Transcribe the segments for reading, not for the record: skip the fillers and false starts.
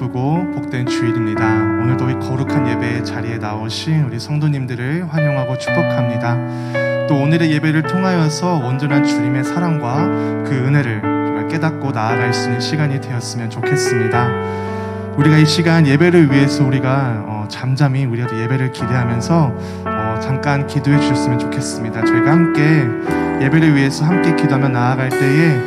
기쁘고 복된 주일입니다. 오늘도 이 거룩한 예배의 자리에 나오신 우리 성도님들을 환영하고 축복합니다. 또 오늘의 예배를 통하여서 온전한 주님의 사랑과 그 은혜를 정말 깨닫고 나아갈 수 있는 시간이 되었으면 좋겠습니다. 우리가 이 시간 예배를 위해서 우리가 잠잠히 우리가 예배를 기대하면서 잠깐 기도해 주셨으면 좋겠습니다. 저희가 함께 예배를 위해서 함께 기도하며 나아갈 때에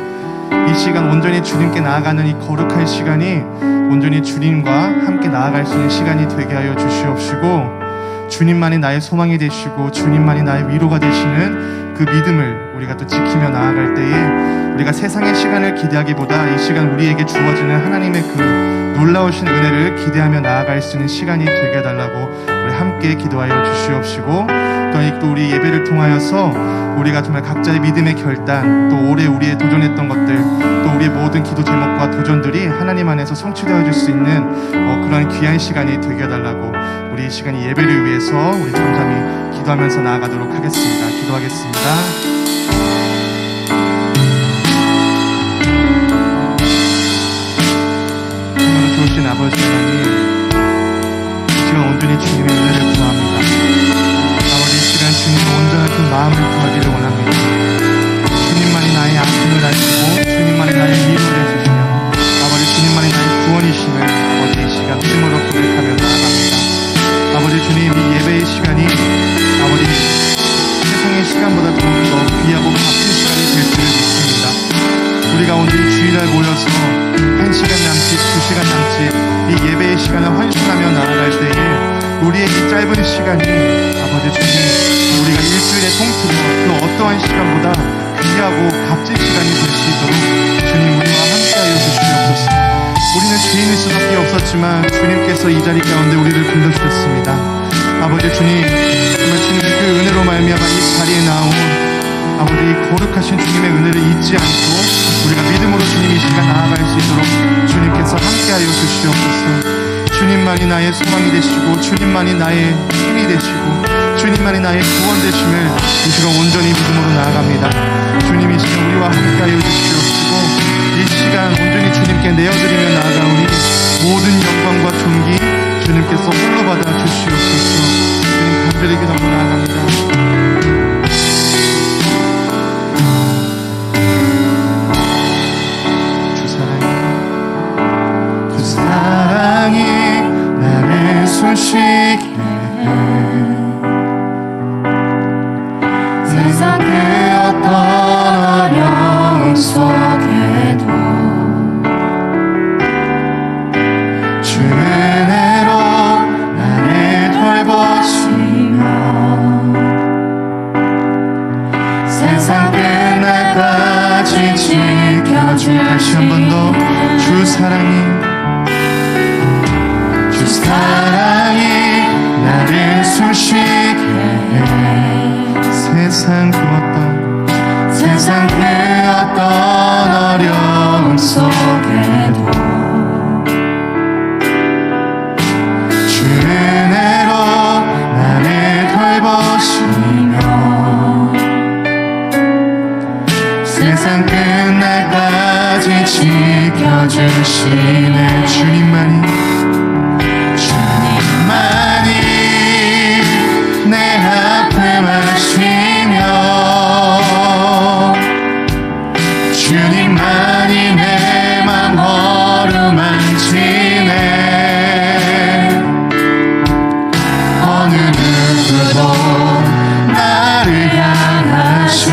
이 시간 온전히 주님께 나아가는 이 거룩한 시간이 온전히 주님과 함께 나아갈 수 있는 시간이 되게 하여 주시옵시고, 주님만이 나의 소망이 되시고 주님만이 나의 위로가 되시는 그 믿음을 우리가 또 지키며 나아갈 때에 우리가 세상의 시간을 기대하기보다 이 시간 우리에게 주어지는 하나님의 그 놀라우신 은혜를 기대하며 나아갈 수 있는 시간이 되게 해달라고 우리 함께 기도하여 주시옵시고, 또 우리 예배를 통하여서 우리가 정말 각자의 믿음의 결단, 또 올해 우리의 도전했던 것들, 또 우리의 모든 기도 제목과 도전들이 하나님 안에서 성취되어 줄 수 있는 그런 귀한 시간이 되게 해달라고 우리 이 시간 이 예배를 위해서 우리 잠잠히 기도하면서 나아가도록 하겠습니다. 기도하겠습니다. 하나님 좋으신 아버지 하나님, 이 시간 온전히 주님의 은혜를 구합니다. 아버지, 이 시간 주님의 온전한 그 마음을 구하기를 원합니다. 주님만이 나의 아픔을 아시고 주님만이 나의 위로를 해주시며 아버지 주님만이 나의 구원이심을 아버지 이 시간 힘으로 고백하며 나아갑니다. 아버지 주님, 이 예배의 시간이 아버지 세상의 시간보다 좀 더 귀하고 값진 시간이 될 줄 믿습니다. 우리가 오늘 주일날 모여서 1시간 남짓, 2시간 남짓 이 예배의 시간을 헌신하며 나아갈 때에 우리의 이 짧은 시간이 아버지 주님, 우리가 일주일의 통틀어 그 어떠한 시간보다 귀하고 값진 시간이 될 수 있도록 주님 우리와 함께하여 주시옵소서. 우리는 죄인일 수밖에 없었지만 주님께서 이 자리 가운데 우리를 불러주셨습니다. 아버지 주님, 정말 주님의 그 은혜로 말미암아 이 자리에 나온 아버지 이 거룩하신 주님의 은혜를 잊지 않고 우리가 믿음으로 주님 이 시간 나아갈 수 있도록 주님께서 함께하여 주시옵소서. 주님만이 나의 소망이 되시고 주님만이 나의 힘이 되시고 주님만이 나의 구원 되심을 이 시간 온전히 믿음으로 나아갑니다. 주님 이 시간 우리와 함께하여 주시옵시고, 이 시간 온전히 주님께 내어드리며 나아가오니 모든 영광과 존귀 주님께서 홀로 받아 주시옵소서. 주님 간절히 기도하고 나아갑니다. 숨쉬게 세상 그 어떤 어려움 속에도 주 은혜로 나를 돌보시며 세상 끝날까지 지켜주시네. 다시 한 번 더 주 사랑이 나를 숨쉬게 해. 세상 그 어떤 어려움 속에도 주 은혜로 나를 돌보시며 세상 끝날까지 지켜주시네. 주님만이 내 아픔 아시며 주님만이 내 맘 어루만지네. 어느 누구도 나를 향하신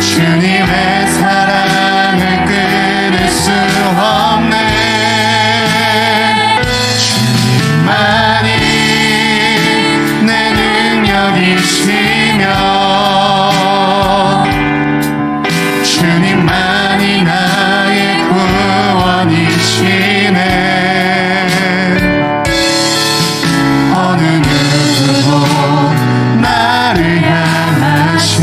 주님의 사랑을 끊을 수 없네. 주님만이 나의 구원이시네. 어느 누구도 나를 향하신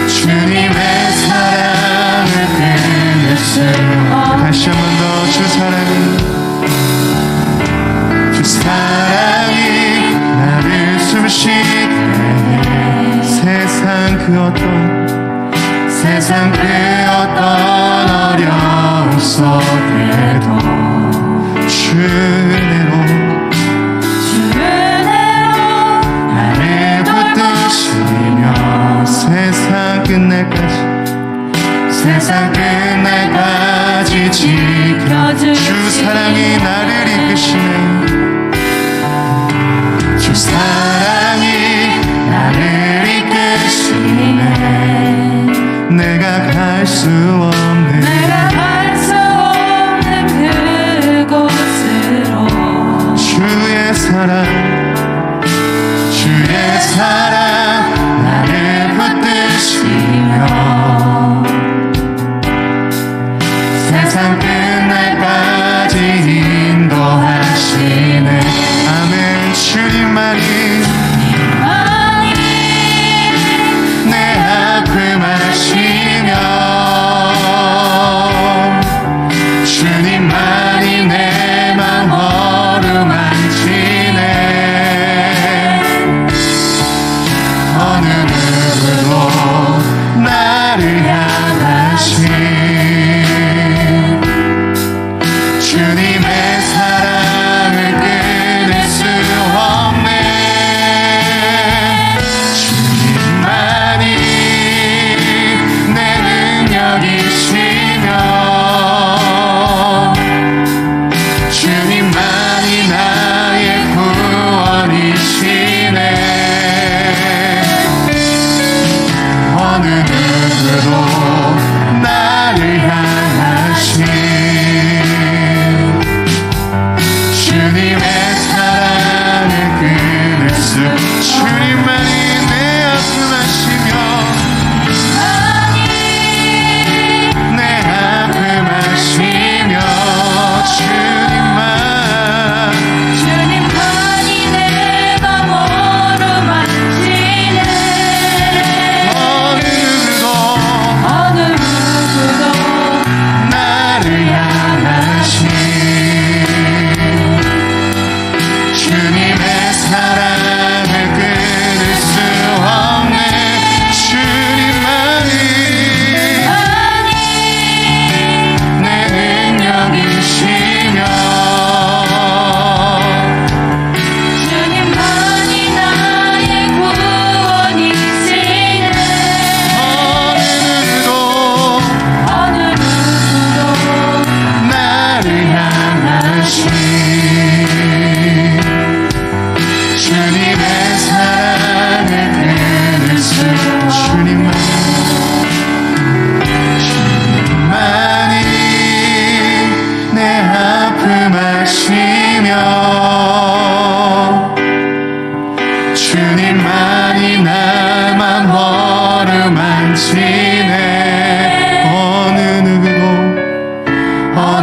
주님의 사랑을 끊을 수 없네. 다시 한 번 더 주 사랑이 나를 숨쉬게 해. 세상 그 어떤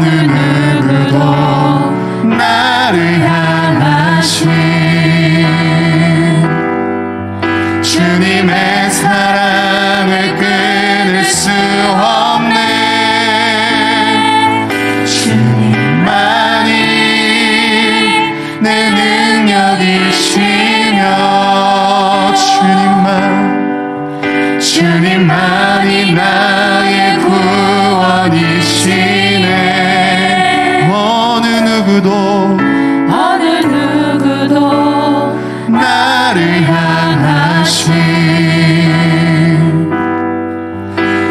어느 누구도 나를 향하신 주님의 사랑을 끊을 수 없네. 주님만이 내 능력이시며 주님만이 나의 구원이시네. 어느 누구도 나를 향하신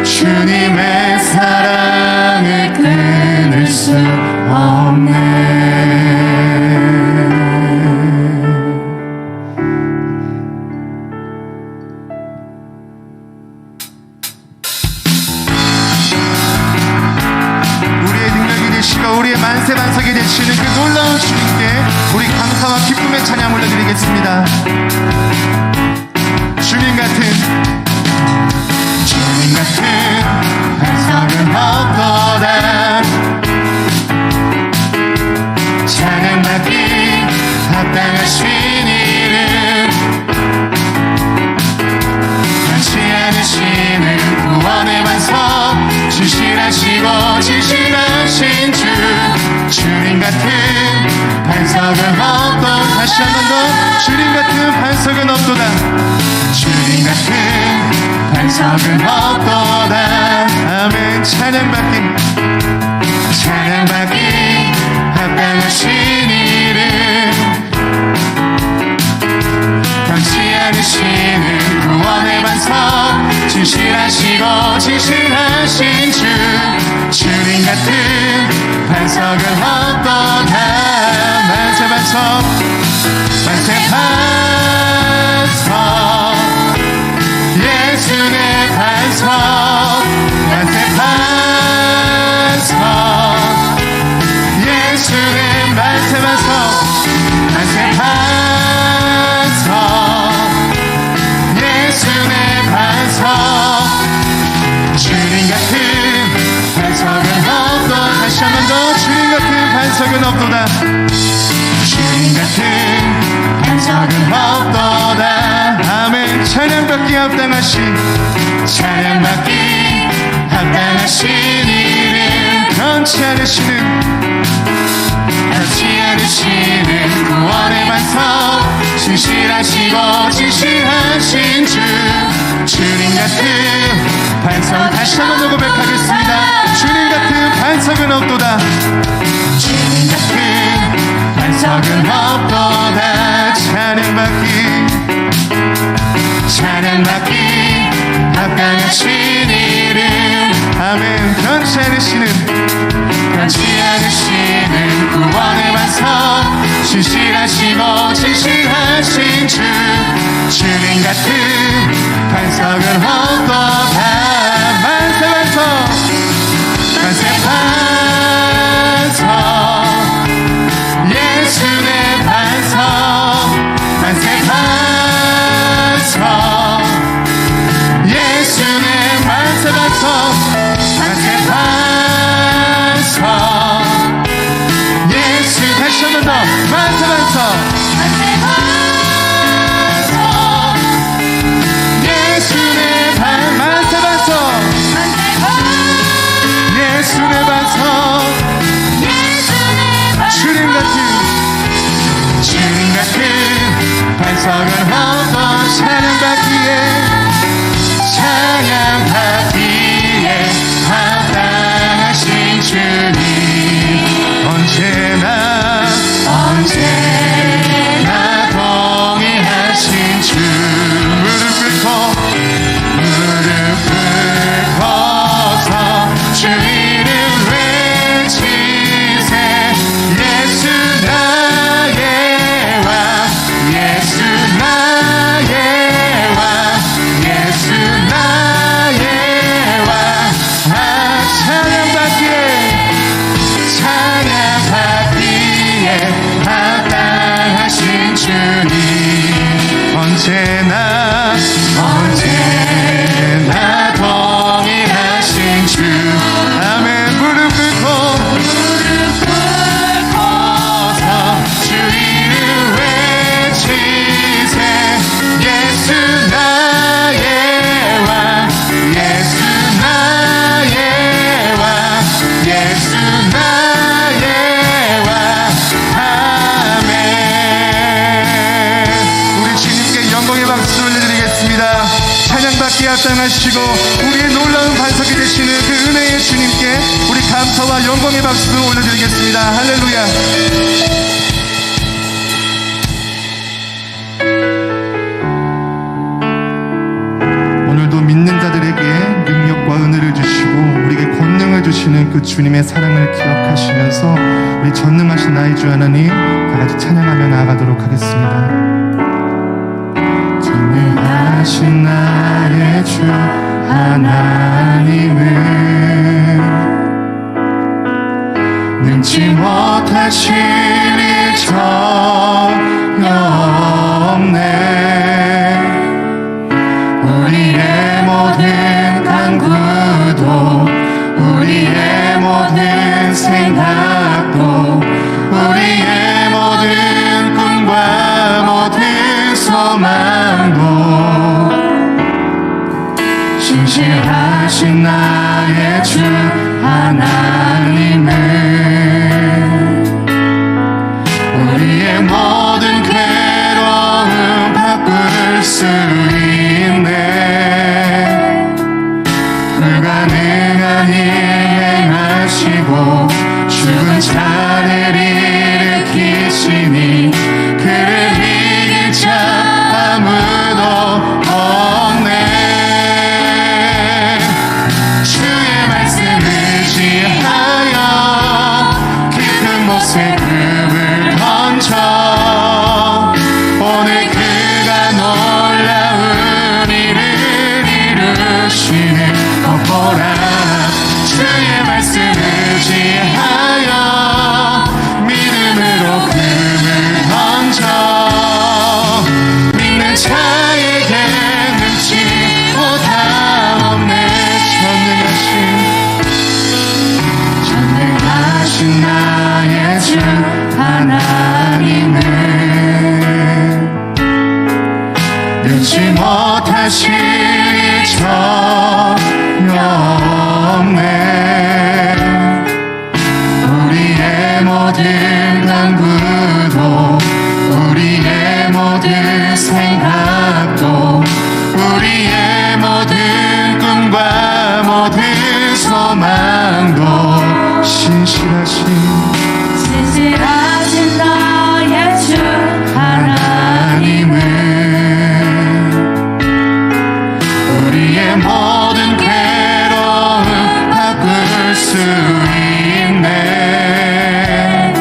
주님의 사랑을 끊을 수 없네. 우리의 능력이 되시고 우리의 만세만석이 되시는 그 놀라운 주님께 우리 감사와 기쁨의 찬양 올려드리겠습니다. 주님 같은 반석은 없도다. 찬양받기 합당하신 이름 변치 않으시는 구원의 반석 진실하시고 진실하신 주 주님 같은 반석은 없도다. 다시 한 번 더 주님 같은 반석은 없도다. 주님 같은 반석은 없도다. 아멘. 찬양받기 합당하신 이름 변치 않으시는 구원의 반석 진실하시고 진실하신 주 주님 같은 반석은 없도다. 만세 반석 예수의 반석 만세 반석 예수의 만세 반석 만세 반석 예수의 반석 주님 같은 반석은 없도다. 다시 한 번 더 주님 같은 반석은 없도다. 주님 같은 반석은 없도다. 아멘. 찬양받기 합당하신 이름 변치 않으시는 구원의 반석 진실하시고 진실하신 주 주님 같은 반석 다시 한 번 더 고백하겠습니다. 주님 같은 반석은 없도다. 주님 같은 반석은 없도다. 찬양받기 합당하신 이름 아멘. 변치 않으시는 구원의 반석 진실하시고 진실하신 주 주님 같은 반석은 없도다. 만세 반석 만세 반석 예수의 반석 만세 반석 예수의 만세 반석 만세 반석 예수 다시 한 번 더 만세 반석 만세 반석 예수의 만세 반석 예수의 반석 주님 같은 반석은 없고 찬양받기에 합당하신 주님 언제나 동의하신 주 무릎 꿇고서 주 이름 외치세 예수 나의 왕 예수 나의 왕 예수 나의 왕 찬양받기에 합당하신 주님 언제나 동의하신 주 아멘. 무릎 꿇고 예수 나의 왕. 아멘. 우리 주님께 영광의 박수 올려드리겠습니다. 찬양받기에 합당하시고 우리의 놀라운 반석이 되시는 그 은혜의 주님께 우리 감사와 영광의 박수 올려드리겠습니다. 할렐루야. 오늘도 믿는 자들에게 능력과 은혜를 주시고 우리에게 권능을 주시는 그 주님의 사랑을 기억하시면서 우리 전능하신 나의 주 하나님 다 같이 찬양하며 나아가도록 하겠습니다. 전능하신 나의 주 하나님은 능치 못하실 일 전혀 없네. 우리의 모든 간구도 우리의 모든 생각도 우리의 모든 꿈과 모든 소망도 신실하신 나의 주 하나님은 우리의 모든 괴로움 바꿀 수 있네. 불가능한 일 행하시고 죽은 자를 일으키시니 그를 이길 자 아무도 없네. 주의 말씀 의지하여 깊은 곳에 금을 던져 오늘 그가 놀라운 일을 이루시는 것 보라. 주의 말씀 의지하여 믿음으로 금을 던져 믿는 자에게 능치 못함 없네. 전능하신 나의 주 하나님은 능치 못하실 일 전혀 없네. 우리의 모든 간구도 우리의 모든 생각도 우리의 모든 꿈과 모든 소망도 신실하신 나의 주 하나님은 우리의 모든 괴로움 바꿀 수 있네.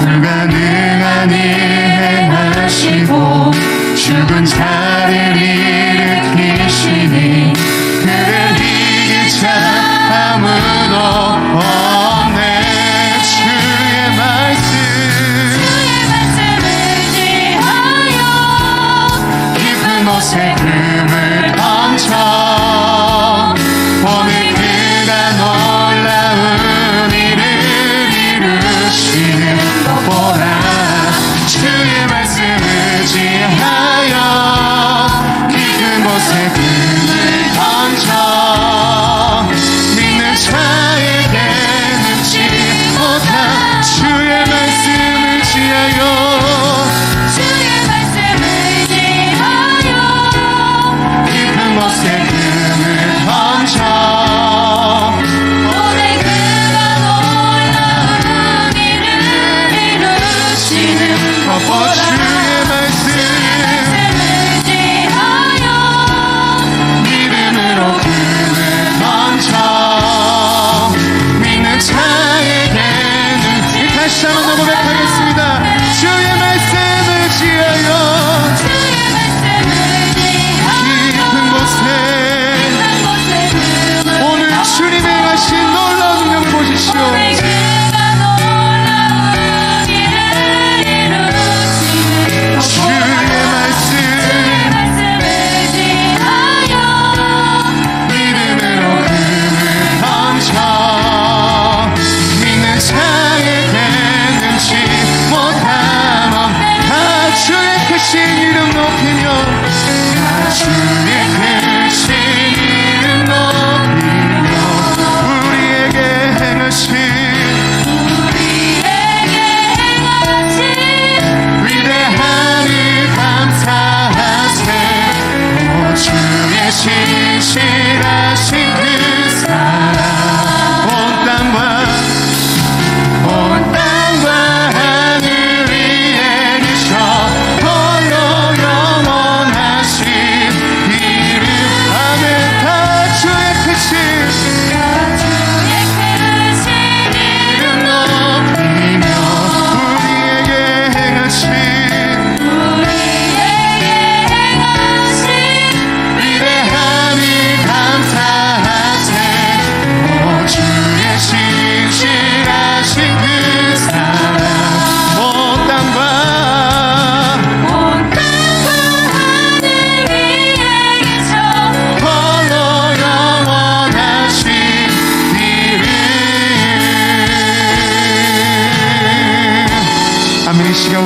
불가능한 일 행하시고 죽은 자를 일으키시니 그를 이길 자 아무도 없네. 주의 말씀 의지하여 깊은 곳에 금을 던져 오늘 그가 놀라운 일을 이루시는 것 보라. 주의 말씀 의지하여 깊은 곳에 금을 던져 믿는 자에게 능치 못한 주의 말씀 의지하여 주의 말씀 의지하여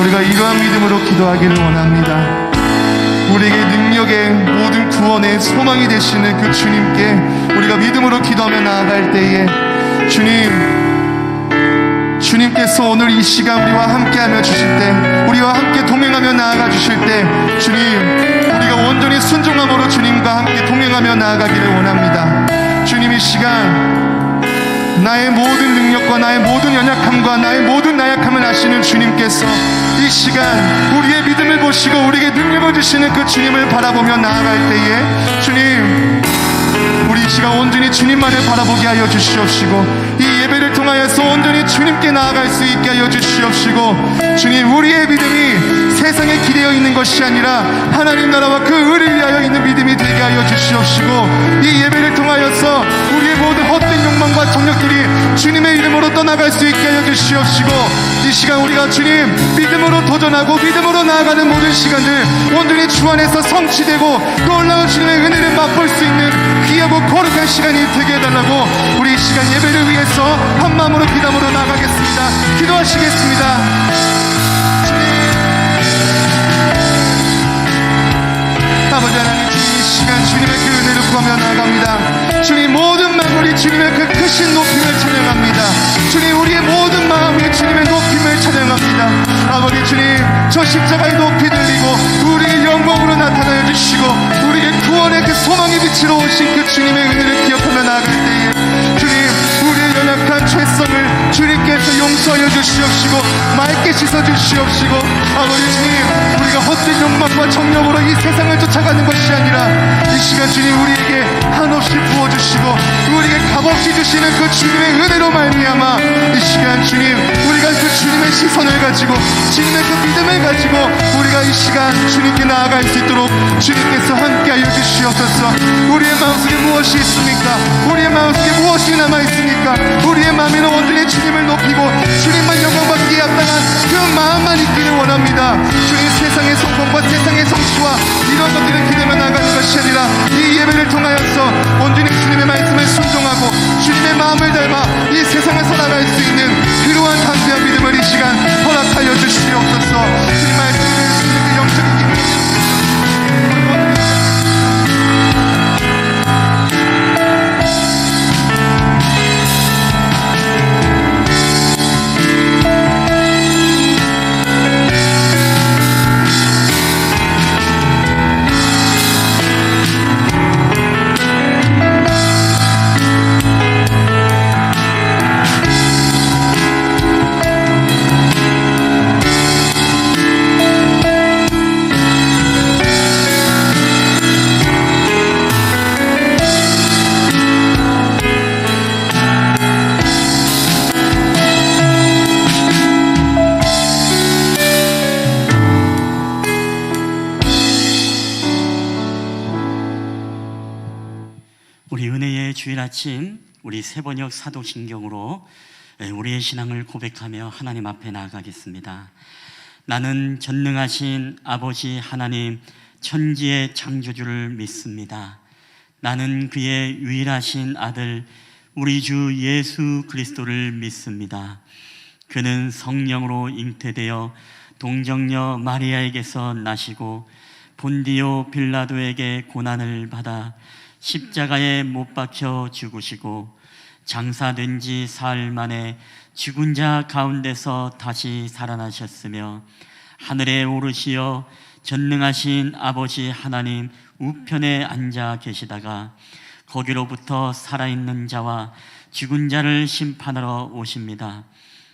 우리가 이러한 믿음으로 기도하기를 원합니다. 우리에게 능력의 모든 구원의 소망이 되시는 그 주님께 우리가 믿음으로 기도하며 나아갈 때에 주님께서 오늘 이 시간 우리와 함께하며 주실 때, 우리와 함께 동행하며 나아가 주실 때, 주님, 우리가 온전히 순종함으로 주님과 함께 동행하며 나아가기를 원합니다. 주님, 이 시간 나의 모든 능력과 나의 모든 연약함과 나의 모든 나약함을 아시는 주님께서 이 시간 우리의 믿음을 보시고 우리에게 능력을 주시는 그 주님을 바라보며 나아갈 때에 주님, 우리 이 시간 온전히 주님만을 바라보게 하여 주시옵시고 이 예배를 통하여서 온전히 주님께 나아갈 수 있게 하여 주시옵시고 주님, 우리의 믿음이 세상에 기대어 있는 것이 아니라 하나님 나라와 그 의를 위하여 있는 믿음이 되게 하여 주시옵시고 이 예배를 통하여서 우리의 모든 헛된 욕망과 정력들이 주님의 이름으로 떠나갈 수 있게 하여 주시옵시고 이 시간 우리가 주님 믿음으로 도전하고 믿음으로 나아가는 모든 시간들 온전히 주 안에서 성취되고 놀라운 주님의 은혜를 맛볼 수 있는 귀하고 거룩한 시간이 되게 해달라고 우리 이 시간 예배를 위해서 한 마음으로 기도함으로 나아가겠습니다. 기도하시겠습니다. 아버지 하나님, 주님 이 시간 주님의 그 은혜를 구하며 나아갑니다. 주님, 모든 마음으로 주님의 그 크신 높임을 찬양합니다. 주님, 우리의 모든 마음이 주님의 높임을 찬양합니다. 아버지 주님, 저 십자가의 높이 들리고 우리의 영광으로 나타나여 주시고 우리의 구원의 그 소망의 빛으로 오신 그 주님의 은혜를 기억하며 나아갈 때에 주님, 우리의 연약한 죄성을 주님께서 용서하여 주시옵시고 맑게 씻어주시옵시고 아버지 주님, 우리가 헛된 욕망과 정욕으로 이 세상을 쫓아가는 것이 아니라 이 시간 주님 우리에게 한없이 부어주시고 우리에게 값없이 주시는 그 주님의 은혜로 말미암아 이 시간 주님, 우리가 그 주님의 시선을 가지고 주님의 그 믿음을 가지고 우리가 이 시간 주님께 나아갈 수 있도록 주님께서 함께하여 주시옵소서. 우리의 마음속에 무엇이 있습니까? 우리의 마음속에 무엇이 남아있습니까? 우리의 마음에는 온전히 주님을 높이고 주님만 영광받기에 합당한 그 마음만 있기를 원합니다. 주님, 세상의 성공과 세상의 성취와 이런 것들을 기대며 나가는 것이 아니라 이 예배를 통하여서 온전히 주님의 말씀을 순종하고 주님의 마음을 닮아 이 세상을 살아갈 수 있는 그러한 담대한 믿음을 이 시간 허락하여 주시옵소서. 주님 말씀을 주님 그 영적인 기쁨을 주일 아침 우리 세번역 사도신경으로 우리의 신앙을 고백하며 하나님 앞에 나아가겠습니다. 나는 전능하신 아버지 하나님 천지의 창조주를 믿습니다. 나는 그의 유일하신 아들 우리 주 예수 그리스도를 믿습니다. 그는 성령으로 잉태되어 동정녀 마리아에게서 나시고 본디오 빌라도에게 고난을 받아 십자가에 못 박혀 죽으시고 장사된 지 사흘 만에 죽은 자 가운데서 다시 살아나셨으며 하늘에 오르시어 전능하신 아버지 하나님 우편에 앉아 계시다가 거기로부터 살아있는 자와 죽은 자를 심판하러 오십니다.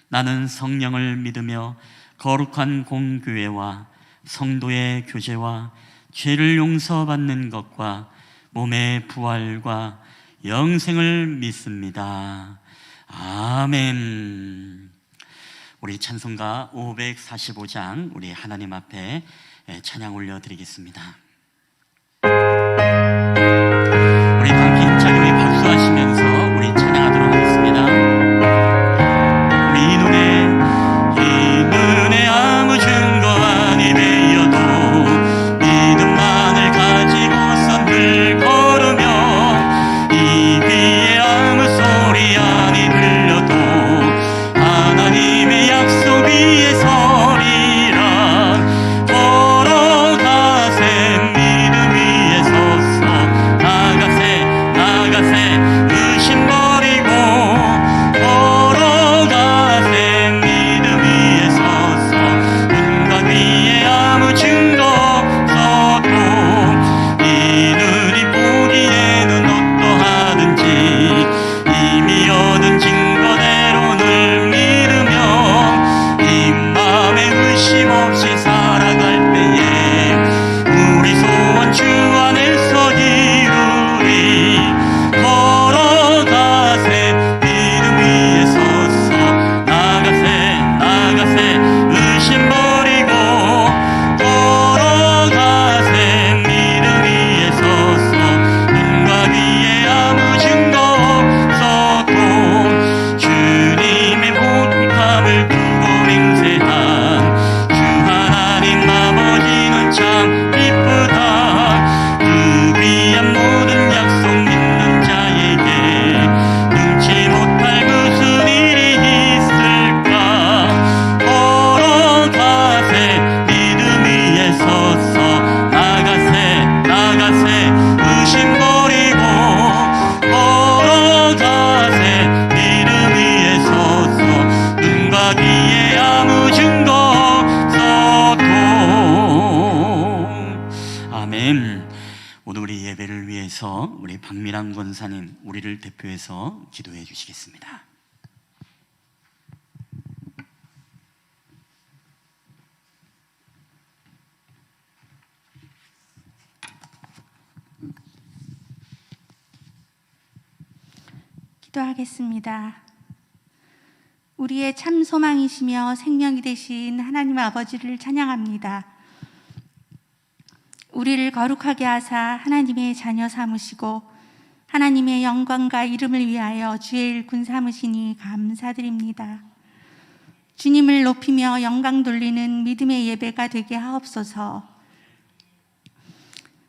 나는 성령을 믿으며 거룩한 공교회와 성도의 교제와 죄를 용서받는 것과 몸의 부활과 영생을 믿습니다. 아멘. 우리 찬송가 545장 우리 하나님 앞에 찬양 올려드리겠습니다. 우리 함께 힘차게 박수하시면서 우리 찬양하도록 하겠습니다. 이 눈에 아무 증거 아니매여도 믿음만을 가지고선 늘 걸으며 이 귀에 아무 소리 아니 들려도 하나님의 약속 위에 서리라. 박미란 권사님, 우리를 대표해서 기도해 주시겠습니다. 기도하겠습니다. 우리의 참 소망이시며 생명이 되신 하나님 아버지를 찬양합니다. 우리를 거룩하게 하사 하나님의 자녀 삼으시고 하나님의 영광과 이름을 위하여 주의 일꾼 삼으시니 감사드립니다. 주님을 높이며 영광 돌리는 믿음의 예배가 되게 하옵소서.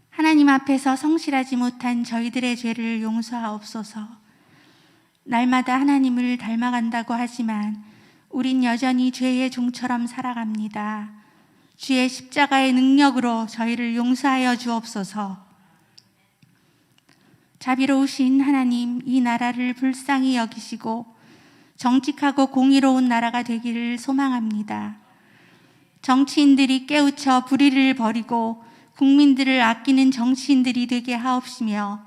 하나님 앞에서 성실하지 못한 저희들의 죄를 용서하옵소서. 날마다 하나님을 닮아간다고 하지만 우린 여전히 죄의 종처럼 살아갑니다. 주의 십자가의 능력으로 저희를 용서하여 주옵소서. 자비로우신 하나님, 이 나라를 불쌍히 여기시고 정직하고 공의로운 나라가 되기를 소망합니다. 정치인들이 깨우쳐 불의를 버리고 국민들을 아끼는 정치인들이 되게 하옵시며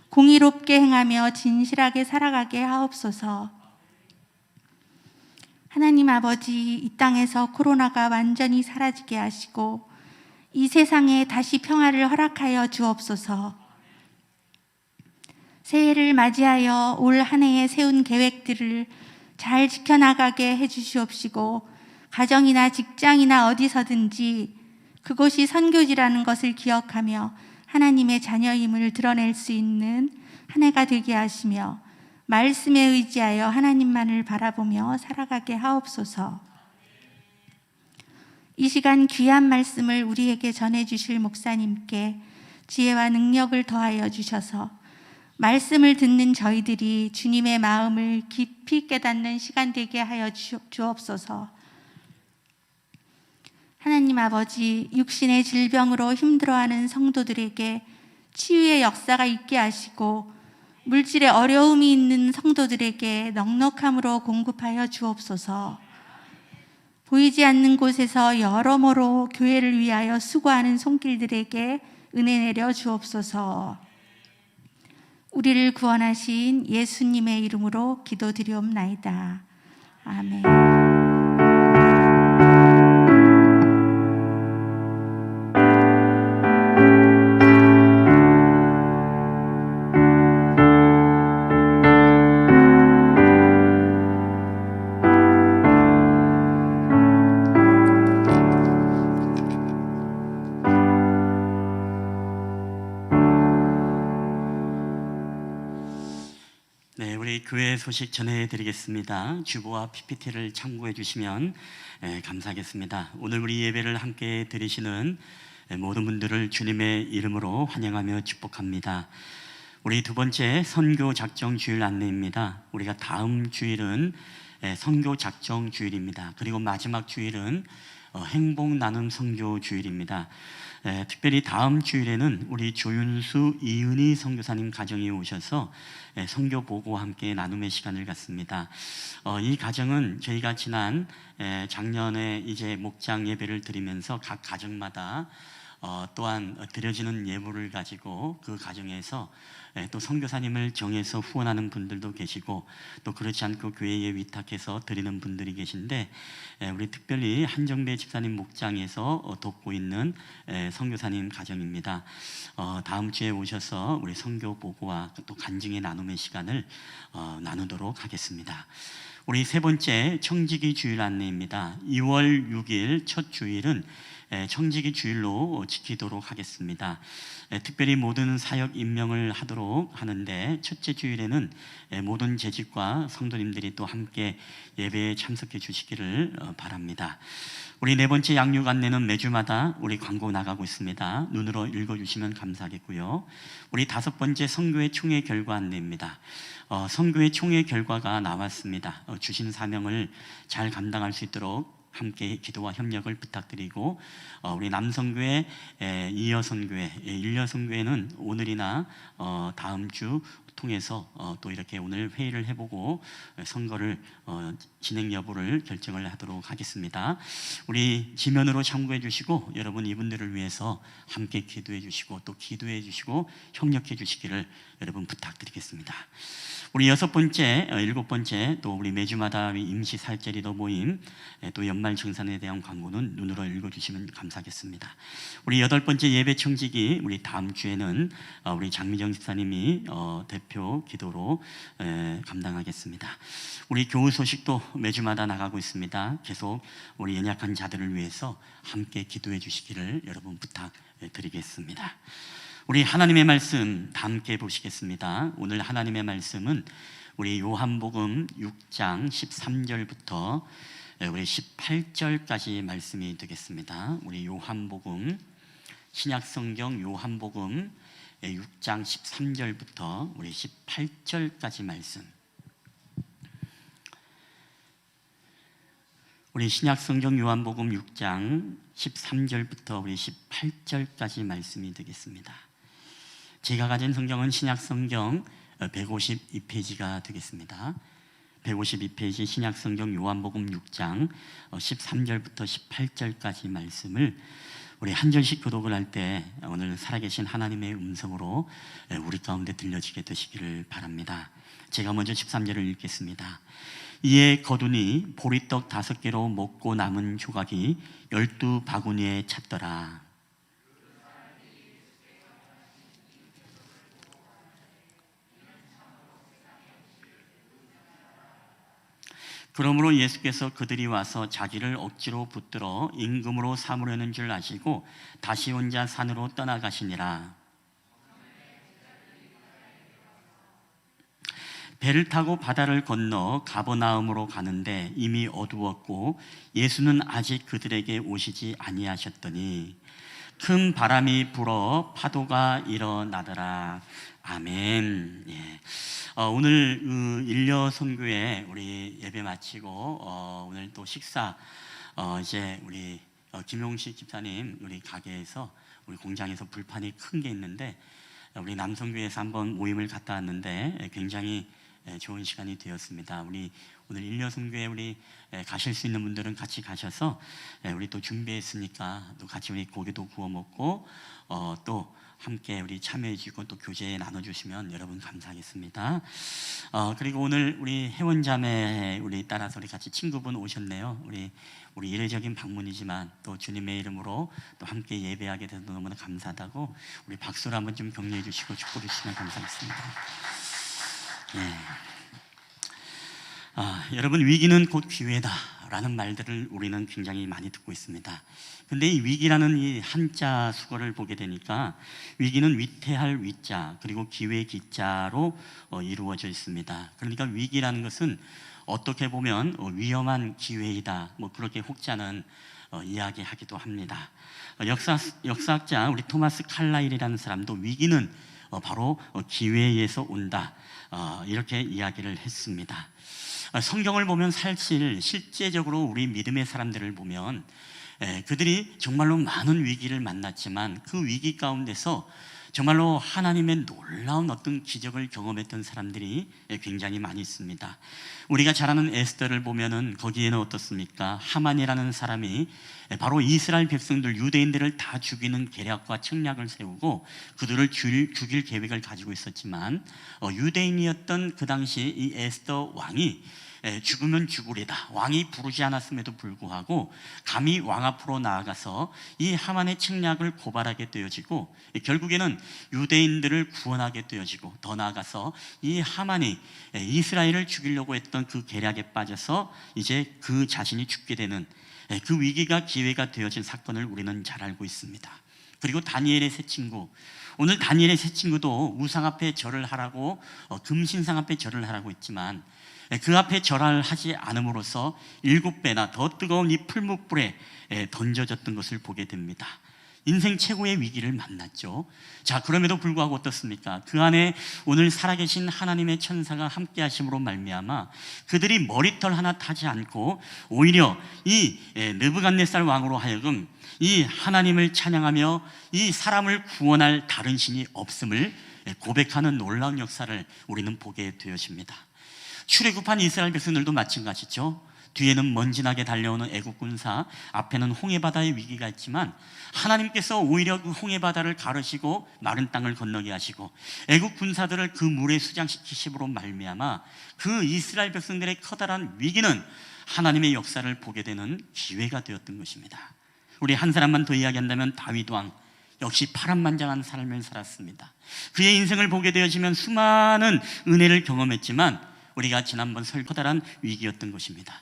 공의롭게 행하며 진실하게 살아가게 하옵소서. 하나님 아버지, 이 땅에서 코로나가 완전히 사라지게 하시고 이 세상에 다시 평화를 허락하여 주옵소서. 새해를 맞이하여 올 한 해에 세운 계획들을 잘 지켜나가게 해주시옵시고 가정이나 직장이나 어디서든지 그곳이 선교지라는 것을 기억하며 하나님의 자녀임을 드러낼 수 있는 한 해가 되게 하시며 말씀에 의지하여 하나님만을 바라보며 살아가게 하옵소서. 이 시간 귀한 말씀을 우리에게 전해주실 목사님께 지혜와 능력을 더하여 주셔서 말씀을 듣는 저희들이 주님의 마음을 깊이 깨닫는 시간 되게 하여 주옵소서. 하나님 아버지, 육신의 질병으로 힘들어하는 성도들에게 치유의 역사가 있게 하시고 물질의 어려움이 있는 성도들에게 넉넉함으로 공급하여 주옵소서. 보이지 않는 곳에서 여러모로 교회를 위하여 수고하는 손길들에게 은혜 내려 주옵소서. 우리를 구원하신 예수님의 이름으로 기도드리옵나이다. 아멘. 네, 우리 교회 소식 전해드리겠습니다. 주보와 PPT를 참고해 주시면 감사하겠습니다. 오늘 우리 예배를 함께 드리시는 모든 분들을 주님의 이름으로 환영하며 축복합니다. 우리 두 번째 선교 작정 주일 안내입니다. 우리가 다음 주일은 선교 작정 주일입니다. 그리고 마지막 주일은 행복 나눔 선교 주일입니다. 특별히 다음 주일에는 우리 조윤수, 이은희 선교사님 가정이 오셔서 선교 보고와 함께 나눔의 시간을 갖습니다. 이 가정은 저희가 지난 작년에 이제 목장 예배를 드리면서 각 가정마다 또한 드려지는 예물을 가지고 그 가정에서 또 선교사님을 정해서 후원하는 분들도 계시고 또 그렇지 않고 교회에 위탁해서 드리는 분들이 계신데 우리 특별히 한정배 집사님 목장에서 돕고 있는 선교사님 가정입니다. 다음 주에 오셔서 우리 선교 보고와 또 간증의 나눔의 시간을 나누도록 하겠습니다. 우리 세 번째 청지기 주일 안내입니다. 2월 6일 첫 주일은 청지기 주일로 지키도록 하겠습니다. 특별히 모든 사역 임명을 하도록 하는데 첫째 주일에는 모든 재직과 성도님들이 또 함께 예배에 참석해 주시기를 바랍니다. 우리 네 번째 양육 안내는 매주마다 우리 광고 나가고 있습니다. 눈으로 읽어주시면 감사하겠고요. 우리 다섯 번째 선교회 총회 결과 안내입니다. 선교회 총회 결과가 나왔습니다. 주신 사명을 잘 감당할 수 있도록 함께 기도와 협력을 부탁드리고 우리 남선교회, 이여선교회, 일여선교회는 오늘이나 다음 주 통해서 또 이렇게 오늘 회의를 해보고 선거를 진행 여부를 결정을 하도록 하겠습니다. 우리 지면으로 참고해 주시고 여러분 이분들을 위해서 함께 기도해 주시고 또 기도해 주시고 협력해 주시기를 여러분 부탁드리겠습니다. 우리 6번째, 7번째 또 우리 매주마다 임시 살제리도 모임 또 연말 정산에 대한 광고는 눈으로 읽어주시면 감사하겠습니다. 우리 8번째 예배 청지기 우리 다음 주에는 우리 장미정 집사님이 대표 기도로 감당하겠습니다. 우리 교우 소식도 매주마다 나가고 있습니다. 계속 우리 연약한 자들을 위해서 함께 기도해 주시기를 여러분 부탁드리겠습니다. 우리 하나님의 말씀 다 함께 보시겠습니다. 오늘 하나님의 말씀은 우리 요한복음 6장 13절부터 우리 18절까지 말씀이 되겠습니다. 우리 요한복음 신약성경 요한복음 6장 13절부터 우리 18절까지 말씀. 우리 신약성경 요한복음 6장 13절부터 우리 18절까지 말씀이 되겠습니다. 제가 가진 성경은 신약성경 152페이지가 되겠습니다. 152페이지 신약성경 요한복음 6장 13절부터 18절까지 말씀을 우리 한 절씩 교독을 할 때 오늘 살아계신 하나님의 음성으로 우리 가운데 들려지게 되시기를 바랍니다. 제가 먼저 13절을 읽겠습니다. 이에 거두니 보리떡 5개로 먹고 남은 조각이 12바구니에 찼더라. 그러므로 예수께서 그들이 와서 자기를 억지로 붙들어 임금으로 삼으려는 줄 아시고 다시 혼자 산으로 떠나가시니라. 배를 타고 바다를 건너 가버나움으로 가는데 이미 어두웠고 예수는 아직 그들에게 오시지 아니하셨더니 큰 바람이 불어 파도가 일어나더라. 아멘. 예. 오늘 일려 선교회 우리 예배 마치고 오늘 또 식사 이제 우리 김용식 집사님 우리 가게에서 우리 공장에서 불판이 큰 게 있는데 우리 남성교회에서 한번 모임을 갔다 왔는데 굉장히 좋은 시간이 되었습니다. 우리 오늘 일려 선교회 우리 가실 수 있는 분들은 같이 가셔서 우리 또 준비했으니까 또 같이 우리 고기도 구워 먹고 또 함께 우리 참여해 주시고 또 교제 나눠주시면 여러분 감사하겠습니다. 그리고 오늘 우리 회원자매 우리 따라서 우리 같이 친구분 오셨네요. 우리 이례적인 방문이지만 또 주님의 이름으로 또 함께 예배하게 돼서 너무나 감사하다고 우리 박수로 한번 좀 격려해 주시고 축복해 주시면 감사하겠습니다. 예. 여러분 위기는 곧 기회다라는 말들을 우리는 굉장히 많이 듣고 있습니다. 근데 이 위기라는 이 한자 수거를 보게 되니까 위기는 위태할 위자 그리고 기회 기자로 이루어져 있습니다. 그러니까 위기라는 것은 어떻게 보면 위험한 기회이다 뭐 그렇게 혹자는 이야기하기도 합니다. 역사학자 우리 토마스 칼라일이라는 사람도 위기는 바로 기회에서 온다 이렇게 이야기를 했습니다. 성경을 보면 사실 실제적으로 우리 믿음의 사람들을 보면 그들이 정말로 많은 위기를 만났지만 그 위기 가운데서 정말로 하나님의 놀라운 어떤 기적을 경험했던 사람들이 굉장히 많이 있습니다. 우리가 잘 아는 에스더를 보면은 거기에는 어떻습니까? 하만이라는 사람이 바로 이스라엘 백성들 유대인들을 다 죽이는 계략과 책략을 세우고 그들을 죽일 계획을 가지고 있었지만 유대인이었던 그 당시 이 에스더 왕이 죽으면 죽으리다 왕이 부르지 않았음에도 불구하고 감히 왕 앞으로 나아가서 이 하만의 책략을 고발하게 되어지고 결국에는 유대인들을 구원하게 되어지고 더 나아가서 이 하만이 이스라엘을 죽이려고 했던 그 계략에 빠져서 이제 그 자신이 죽게 되는 그 위기가 기회가 되어진 사건을 우리는 잘 알고 있습니다. 그리고 다니엘의 세 친구 오늘 다니엘의 세 친구도 우상 앞에 절을 하라고 금신상 앞에 절을 하라고 했지만 그 앞에 절을 하지 않음으로써 7배나 더 뜨거운 이 풀무불에 던져졌던 것을 보게 됩니다. 인생 최고의 위기를 만났죠. 자, 그럼에도 불구하고 어떻습니까? 그 안에 오늘 살아계신 하나님의 천사가 함께 하심으로 말미암아 그들이 머리털 하나 타지 않고 오히려 이 느부갓네살 왕으로 하여금 이 하나님을 찬양하며 이 사람을 구원할 다른 신이 없음을 고백하는 놀라운 역사를 우리는 보게 되어집니다. 출애굽한 이스라엘 백성들도 마찬가지죠. 뒤에는 먼지나게 달려오는 애국 군사, 앞에는 홍해바다의 위기가 있지만 하나님께서 오히려 그 홍해바다를 가르시고 마른 땅을 건너게 하시고 애국 군사들을 그 물에 수장시키심으로 말미암아 그 이스라엘 백성들의 커다란 위기는 하나님의 역사를 보게 되는 기회가 되었던 것입니다. 우리 한 사람만 더 이야기한다면 다윗 왕 역시 파란만장한 삶을 살았습니다. 그의 인생을 보게 되어지면 수많은 은혜를 경험했지만 우리가 지난번 커다란 위기였던 것입니다.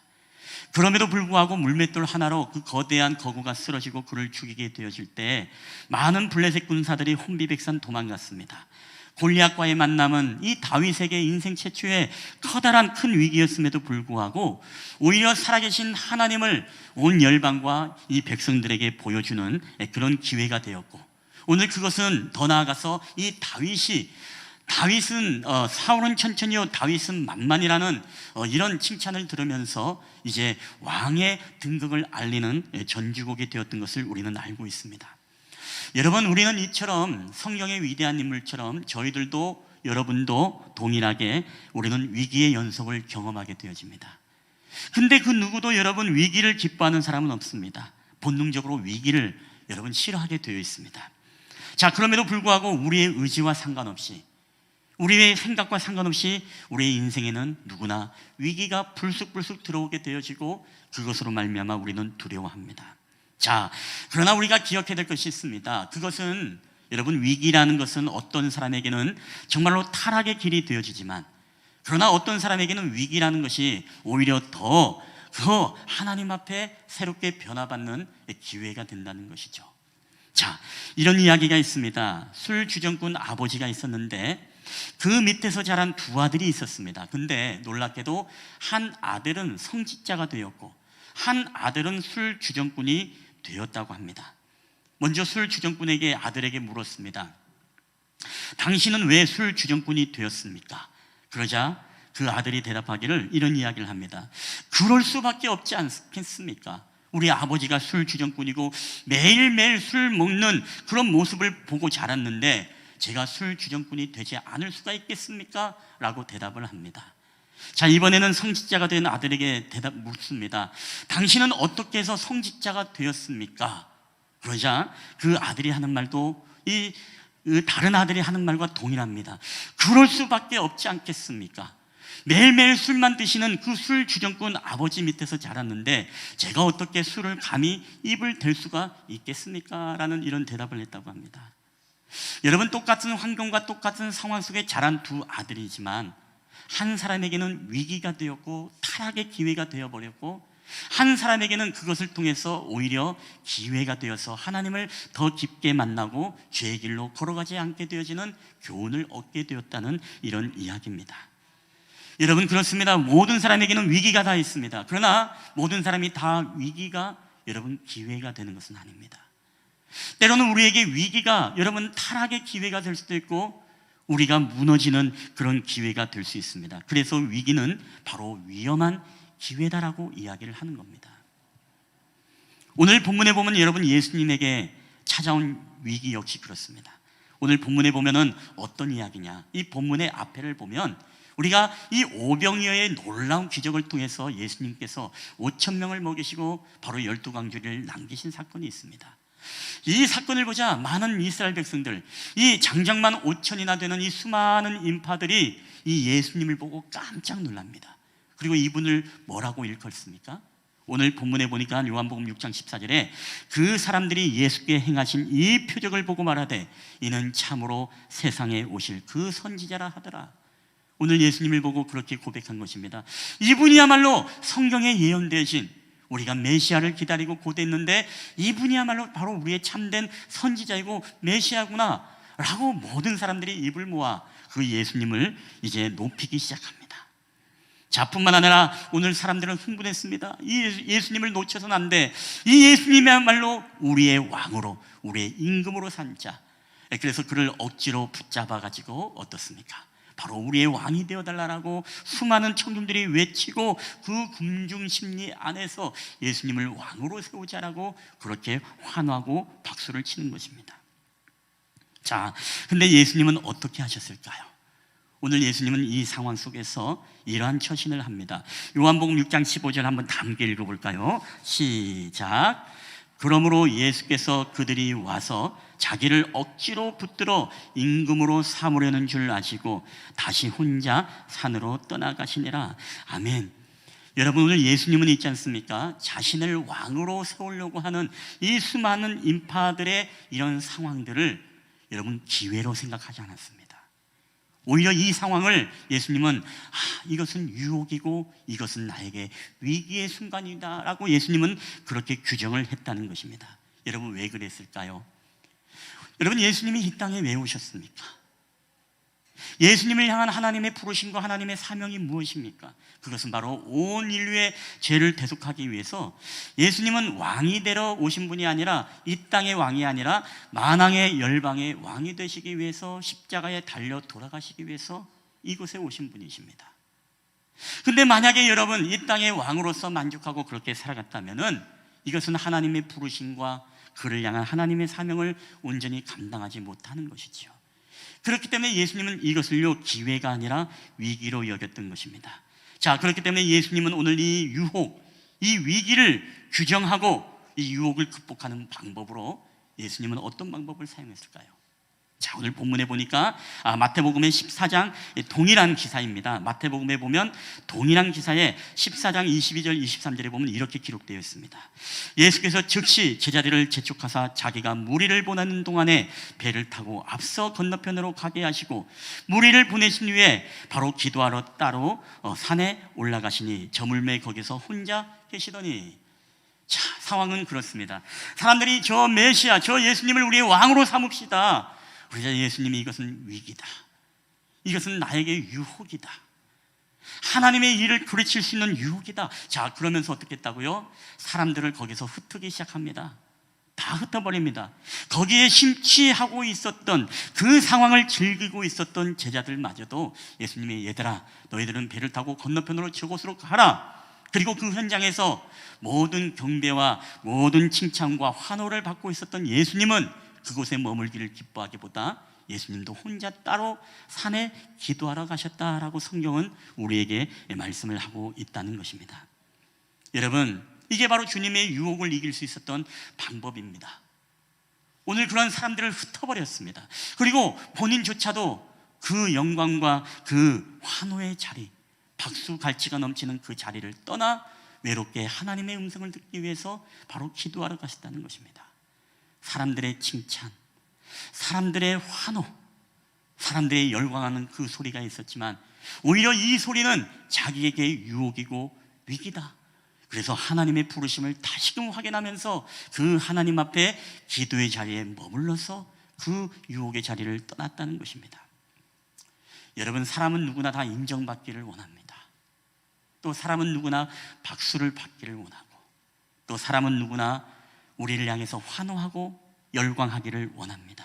그럼에도 불구하고 물맷돌 하나로 그 거대한 거구가 쓰러지고 그를 죽이게 되어질 때 많은 블레셋 군사들이 혼비백산 도망갔습니다. 골리앗과의 만남은 이 다윗에게 인생 최초의 커다란 큰 위기였음에도 불구하고 오히려 살아계신 하나님을 온 열방과 이 백성들에게 보여주는 그런 기회가 되었고, 오늘 그것은 더 나아가서 이 다윗은 사울은 천천히요 다윗은 만만이라는 이런 칭찬을 들으면서 이제 왕의 등극을 알리는 전주곡이 되었던 것을 우리는 알고 있습니다. 여러분, 우리는 이처럼 성경의 위대한 인물처럼 저희들도 여러분도 동일하게 우리는 위기의 연속을 경험하게 되어집니다. 근데 그 누구도 여러분 위기를 기뻐하는 사람은 없습니다. 본능적으로 위기를 여러분 싫어하게 되어 있습니다. 자, 그럼에도 불구하고 우리의 의지와 상관없이, 우리의 생각과 상관없이 우리의 인생에는 누구나 위기가 불쑥불쑥 들어오게 되어지고 그것으로 말미암아 우리는 두려워합니다. 자, 그러나 우리가 기억해야 될 것이 있습니다. 그것은 여러분, 위기라는 것은 어떤 사람에게는 정말로 타락의 길이 되어지지만, 그러나 어떤 사람에게는 위기라는 것이 오히려 더 하나님 앞에 새롭게 변화받는 기회가 된다는 것이죠. 자, 이런 이야기가 있습니다. 술주정꾼 아버지가 있었는데 그 밑에서 자란 두 아들이 있었습니다. 근데 놀랍게도 한 아들은 성직자가 되었고 한 아들은 술주정꾼이 되었다고 합니다. 먼저 술주정꾼에게 아들에게 물었습니다. 당신은 왜 술주정꾼이 되었습니까? 그러자 그 아들이 대답하기를 이런 이야기를 합니다. 그럴 수밖에 없지 않겠습니까? 우리 아버지가 술주정꾼이고 매일매일 술 먹는 그런 모습을 보고 자랐는데 제가 술주정꾼이 되지 않을 수가 있겠습니까? 라고 대답을 합니다. 자, 이번에는 성직자가 된 아들에게 묻습니다. 당신은 어떻게 해서 성직자가 되었습니까? 그러자 그 아들이 하는 말도 다른 아들이 하는 말과 동일합니다. 그럴 수밖에 없지 않겠습니까? 매일매일 술만 드시는 그 술주정꾼 아버지 밑에서 자랐는데 제가 어떻게 술을 감히 입을 댈 수가 있겠습니까? 라는 이런 대답을 했다고 합니다. 여러분, 똑같은 환경과 똑같은 상황 속에 자란 두 아들이지만 한 사람에게는 위기가 되었고 타락의 기회가 되어버렸고, 한 사람에게는 그것을 통해서 오히려 기회가 되어서 하나님을 더 깊게 만나고 죄의 길로 걸어가지 않게 되어지는 교훈을 얻게 되었다는 이런 이야기입니다. 여러분, 그렇습니다. 모든 사람에게는 위기가 다 있습니다. 그러나 모든 사람이 다 위기가 여러분 기회가 되는 것은 아닙니다. 때로는 우리에게 위기가 여러분 타락의 기회가 될 수도 있고 우리가 무너지는 그런 기회가 될 수 있습니다. 그래서 위기는 바로 위험한 기회다라고 이야기를 하는 겁니다. 오늘 본문에 보면 여러분 예수님에게 찾아온 위기 역시 그렇습니다. 오늘 본문에 보면은 어떤 이야기냐, 이 본문의 앞에를 보면 우리가 이 오병이어의 놀라운 기적을 통해서 예수님께서 5,000명을 먹이시고 바로 12광주리를 남기신 사건이 있습니다. 이 사건을 보자 많은 이스라엘 백성들, 이 장장만 5,000이나 되는 이 수많은 인파들이 이 예수님을 보고 깜짝 놀랍니다. 그리고 이분을 뭐라고 일컫습니까? 오늘 본문에 보니까 요한복음 6장 14절에 그 사람들이 예수께 행하신 이 표적을 보고 말하되 이는 참으로 세상에 오실 그 선지자라 하더라. 오늘 예수님을 보고 그렇게 고백한 것입니다. 이분이야말로 성경에 예언되신, 우리가 메시아를 기다리고 고대했는데 이분이야말로 바로 우리의 참된 선지자이고 메시아구나 라고 모든 사람들이 입을 모아 그 예수님을 이제 높이기 시작합니다. 자, 뿐만 아니라 오늘 사람들은 흥분했습니다. 이 예수님을 놓쳐서는 안 돼. 이 예수님이야말로 우리의 왕으로, 우리의 임금으로 산 자. 그래서 그를 억지로 붙잡아 가지고 어떻습니까? 바로 우리의 왕이 되어달라고 수많은 청중들이 외치고 그 군중심리 안에서 예수님을 왕으로 세우자라고 그렇게 환호하고 박수를 치는 것입니다. 자, 근데 예수님은 어떻게 하셨을까요? 오늘 예수님은 이 상황 속에서 이러한 처신을 합니다. 요한복음 6장 15절 한번 다 함께 읽어볼까요? 시작. 그러므로 예수께서 그들이 와서 자기를 억지로 붙들어 임금으로 삼으려는 줄 아시고 다시 혼자 산으로 떠나가시니라. 아멘. 여러분, 오늘 예수님은 있지 않습니까? 자신을 왕으로 세우려고 하는 이 수많은 인파들의 이런 상황들을 여러분 기회로 생각하지 않았습니다. 오히려 이 상황을 예수님은 이것은 유혹이고 이것은 나에게 위기의 순간이다 라고 예수님은 그렇게 규정을 했다는 것입니다. 여러분, 왜 그랬을까요? 여러분, 예수님이 이 땅에 왜 오셨습니까? 예수님을 향한 하나님의 부르심과 하나님의 사명이 무엇입니까? 그것은 바로 온 인류의 죄를 대속하기 위해서 예수님은 왕이 되러 오신 분이 아니라, 이 땅의 왕이 아니라 만왕의 열방의 왕이 되시기 위해서 십자가에 달려 돌아가시기 위해서 이곳에 오신 분이십니다. 근데 만약에 여러분 이 땅의 왕으로서 만족하고 그렇게 살아갔다면은 이것은 하나님의 부르심과 그를 향한 하나님의 사명을 온전히 감당하지 못하는 것이지요. 그렇기 때문에 예수님은 이것을요 기회가 아니라 위기로 여겼던 것입니다. 자, 그렇기 때문에 예수님은 오늘 이 유혹, 이 위기를 규정하고 이 유혹을 극복하는 방법으로 예수님은 어떤 방법을 사용했을까요? 자, 오늘 본문에 보니까 마태복음의 14장 동일한 기사입니다. 마태복음에 보면 동일한 기사에 14장 22절 23절에 보면 이렇게 기록되어 있습니다. 예수께서 즉시 제자들을 재촉하사 자기가 무리를 보내는 동안에 배를 타고 앞서 건너편으로 가게 하시고 무리를 보내신 후에 바로 기도하러 따로 산에 올라가시니 저물매 거기서 혼자 계시더니. 자, 상황은 그렇습니다. 사람들이 저 메시아, 저 예수님을 우리의 왕으로 삼읍시다. 그러자 예수님이 이것은 위기다, 이것은 나에게 유혹이다, 하나님의 일을 그르칠 수 있는 유혹이다. 자, 그러면서 어떻게 했다고요? 사람들을 거기서 흩트기 시작합니다. 다 흩어버립니다. 거기에 심취하고 있었던, 그 상황을 즐기고 있었던 제자들마저도 예수님이 얘들아, 너희들은 배를 타고 건너편으로 저곳으로 가라. 그리고 그 현장에서 모든 경배와 모든 칭찬과 환호를 받고 있었던 예수님은 그곳에 머물기를 기뻐하기보다 예수님도 혼자 따로 산에 기도하러 가셨다라고 성경은 우리에게 말씀을 하고 있다는 것입니다. 여러분, 이게 바로 주님의 유혹을 이길 수 있었던 방법입니다. 오늘 그런 사람들을 흩어버렸습니다. 그리고 본인조차도 그 영광과 그 환호의 자리, 박수 갈치가 넘치는 그 자리를 떠나 외롭게 하나님의 음성을 듣기 위해서 바로 기도하러 가셨다는 것입니다. 사람들의 칭찬, 사람들의 환호, 사람들의 열광하는 그 소리가 있었지만 오히려 이 소리는 자기에게 유혹이고 위기다. 그래서 하나님의 부르심을 다시금 확인하면서 그 하나님 앞에 기도의 자리에 머물러서 그 유혹의 자리를 떠났다는 것입니다. 여러분, 사람은 누구나 다 인정받기를 원합니다. 또 사람은 누구나 박수를 받기를 원하고, 또 사람은 누구나 우리를 향해서 환호하고 열광하기를 원합니다.